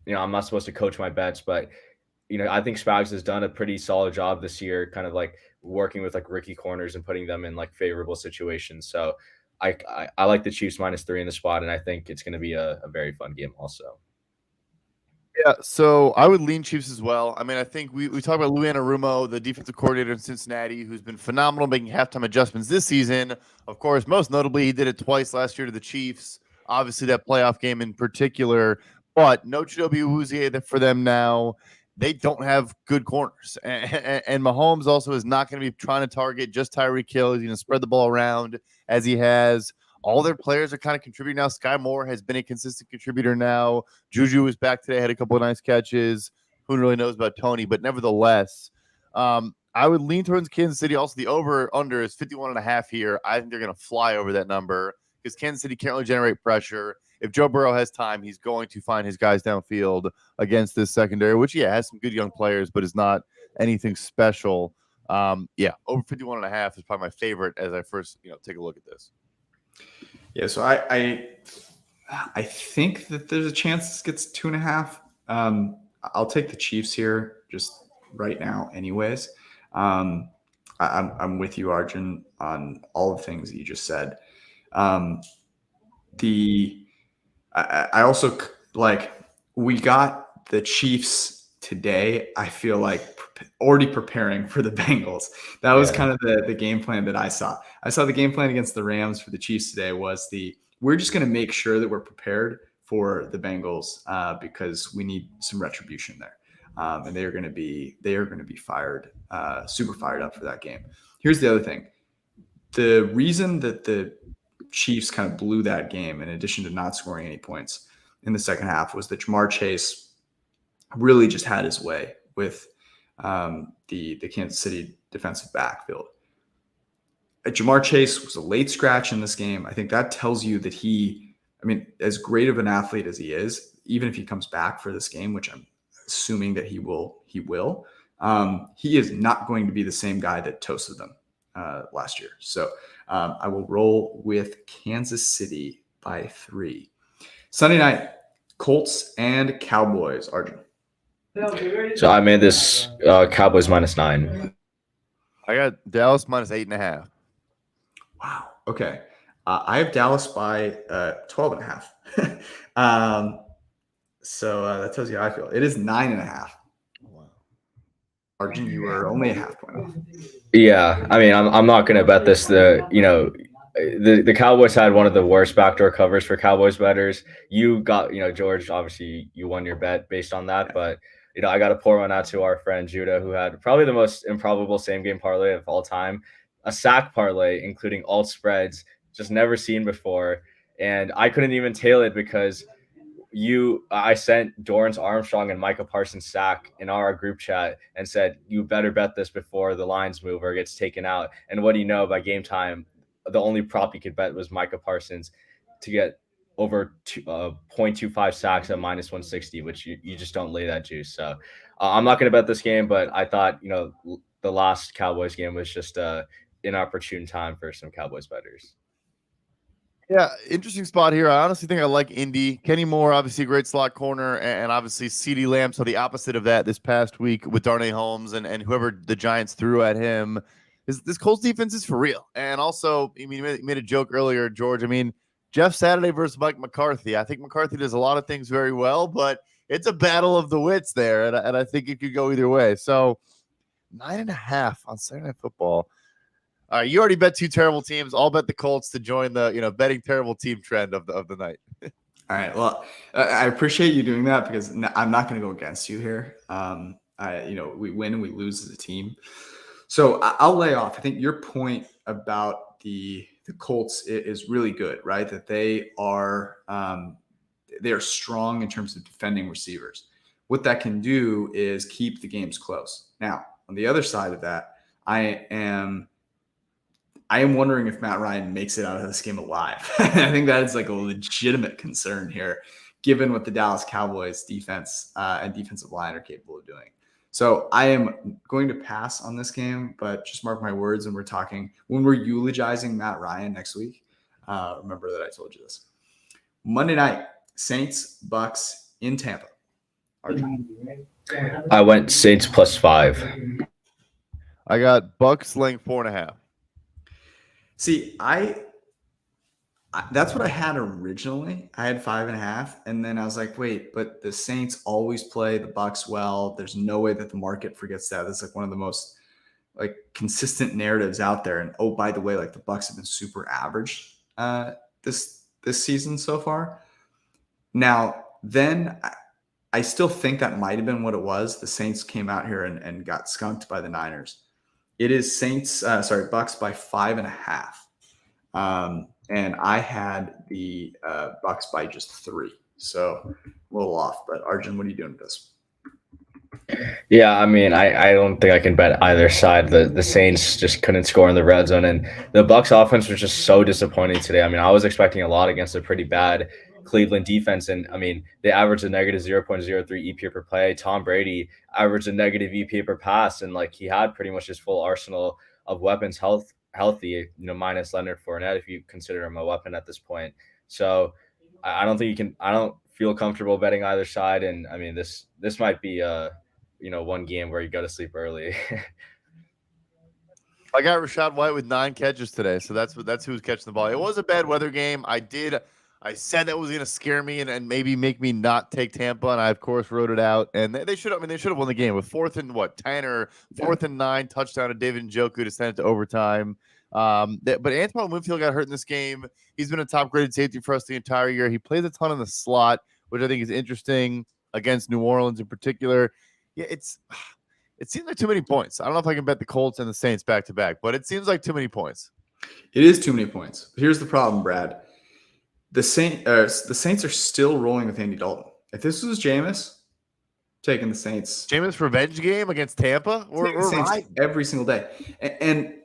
I'm not supposed to coach my bets, but I think Spags has done a pretty solid job this year, kind of like working with like rookie corners and putting them in like favorable situations. So I like the Chiefs -3 in the spot, and I think it's going to be a very fun game also. Yeah, so I would lean Chiefs as well. I mean, I think we talked about Lou Anarumo, the defensive coordinator in Cincinnati, who's been phenomenal making halftime adjustments this season. Of course, most notably, he did it twice last year to the Chiefs. Obviously, that playoff game in particular. But no Chidobe Awuzie for them now. They don't have good corners. And Mahomes also is not going to be trying to target just Tyreek Hill. He's going to spread the ball around as he has. All their players are kind of contributing now. Sky Moore has been a consistent contributor now. Juju is back today, had a couple of nice catches. Who really knows about Tony? But nevertheless, I would lean towards Kansas City. Also, the over-under is 51.5 here. I think they're going to fly over that number because Kansas City can't really generate pressure. If Joe Burrow has time, he's going to find his guys downfield against this secondary, which, has some good young players, but is not anything special. Over 51.5 is probably my favorite as I first, take a look at this. Yeah, so I think that there's a chance this gets 2.5. I'll take the Chiefs here just right now, anyways. I'm with you, Arjun, on all the things that you just said. I also we got the Chiefs today. I feel like already preparing for the Bengals. That was kind of the game plan that I saw. I saw the game plan against the Rams for the Chiefs today was we're just going to make sure that we're prepared for the Bengals because we need some retribution there. And they are going to be fired, super fired up for that game. Here's the other thing. The reason that the Chiefs kind of blew that game, in addition to not scoring any points in the second half, was that Jamar Chase really just had his way with the Kansas City defensive backfield. Jamar Chase was a late scratch in this game. I think that tells you that as great of an athlete as he is, even if he comes back for this game, which I'm assuming that he will, he is not going to be the same guy that toasted them last year. So I will roll with Kansas City by 3. Sunday night, Colts and Cowboys. Arjun. So I made this Cowboys -9. I got Dallas -8.5. Wow. Okay. I have Dallas by 12.5. So that tells you how I feel. It is 9.5. Wow. Arjun, you were only a half point off. Yeah, I mean, I'm not going to bet this. The Cowboys had one of the worst backdoor covers for Cowboys bettors. You got, George, obviously you won your bet based on that, but I got to pour one out to our friend Judah, who had probably the most improbable same game parlay of all time, a sack parlay, including alt spreads, just never seen before. And I couldn't even tail it because I sent Dorrance Armstrong and Micah Parsons sack in our group chat and said, you better bet this before the lines move or it gets taken out. And what do you know, by game time, the only prop you could bet was Micah Parsons to get over 0.25 sacks at minus 160, which you just don't lay that juice. So I'm not going to bet this game, but I thought, the last Cowboys game was just inopportune time for some Cowboys bettors. Yeah, interesting spot here. I honestly think I like Indy. Kenny Moore, obviously a great slot corner, and obviously CeeDee Lamb. So the opposite of that this past week with Darnay Holmes and whoever the Giants threw at him. This Colts defense is for real. And also, I mean, you made a joke earlier, George. I mean, Jeff Saturday versus Mike McCarthy. I think McCarthy does a lot of things very well, but it's a battle of the wits there, and I think it could go either way. So 9.5 on Saturday Night Football. You already bet two terrible teams. I'll bet the Colts to join the betting terrible team trend of the night. All right. Well, I appreciate you doing that because I'm not going to go against you here. We win and we lose as a team. So I'll lay off. I think your point about the Colts is really good, right? That they are strong in terms of defending receivers. What that can do is keep the games close. Now, on the other side of that, I am wondering if Matt Ryan makes it out of this game alive. I think that is like a legitimate concern here, given what the Dallas Cowboys defense and defensive line are capable of doing. So I am going to pass on this game, but just mark my words when we're eulogizing Matt Ryan next week. Remember that I told you this. Monday night, Saints, Bucks in Tampa. Arjun. I went Saints +5. I got Bucks laying 4.5. See, that's what I had originally. I had 5.5, and then I was like, wait, but the Saints always play the Bucks well. There's no way that the market forgets that. That's like one of the most like consistent narratives out there. And oh, by the way, like the Bucks have been super average this season so far. Now, then I still think that might have been what it was. The Saints came out here and got skunked by the Niners. It is Bucks by 5.5. And I had the Bucks by just 3. So a little off. But Arjun, what are you doing with this? Yeah, I mean, I don't think I can bet either side. The Saints just couldn't score in the red zone, and the Bucks offense was just so disappointing today. I mean, I was expecting a lot against a pretty bad Cleveland defense, and I mean, they averaged a negative 0.03 EPA per play. Tom Brady averaged a negative EPA per pass, and like he had pretty much his full arsenal of weapons healthy, minus Leonard Fournette, if you consider him a weapon at this point. So I don't think you can. I don't feel comfortable betting either side, and I mean this might be one game where you go to sleep early. I got Rachaad White with 9 catches today, so that's who was catching the ball. It was a bad weather game. I said that was going to scare me and maybe make me not take Tampa, and I of course wrote it out. And they should have. I mean, they should have won the game with 4th and 9 touchdown to David Njoku to send it to overtime. But Antoine Winfield got hurt in this game. He's been a top-graded safety for us the entire year. He plays a ton in the slot, which I think is interesting against New Orleans in particular. Yeah, it seems like too many points. I don't know if I can bet the Colts and the Saints back to back, but it seems like too many points. It is too many points. But here's the problem, Brad. The Saints are still rolling with Andy Dalton. If this was Jameis, taking the Saints. Jameis revenge game against Tampa? Or Saints every single day. And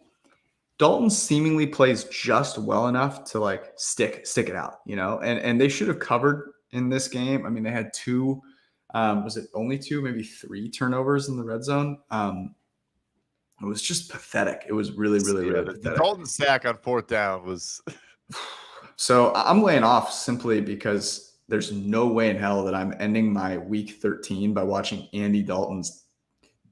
Dalton seemingly plays just well enough to like stick it out, and they should have covered in this game. I mean, they had 2, was it only 2, maybe 3 turnovers in the red zone? It was just pathetic. It was really, really, really pathetic. Dalton's sack on 4th down was. So I'm laying off simply because there's no way in hell that I'm ending my week 13 by watching Andy Dalton's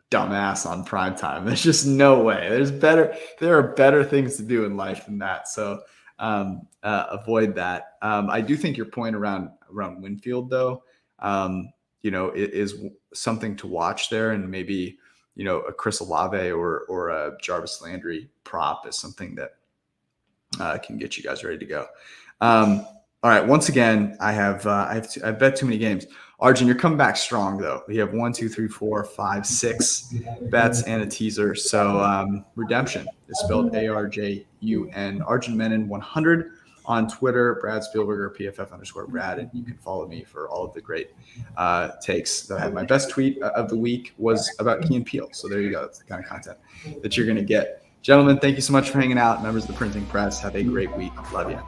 dumbass on primetime. There's just no way. There are better things to do in life than that. So avoid that. I do think your point around Winfield, though, it is something to watch there, and maybe a Chris Olave or a Jarvis Landry prop is something that can get you guys ready to go. All right. Once again, I've bet too many games. Arjun, you're coming back strong though. We have 1, 2, 3, 4, 5, 6 bets and a teaser. So redemption is spelled ARJUN. Arjun Menon 100 on Twitter. Brad Spielberger PFF_Brad, and you can follow me for all of the great takes that I have. My best tweet of the week was about Key and Peele. So there you go. That's the kind of content that you're going to get. Gentlemen, thank you so much for hanging out. Members of the printing press, have a great week. Love you.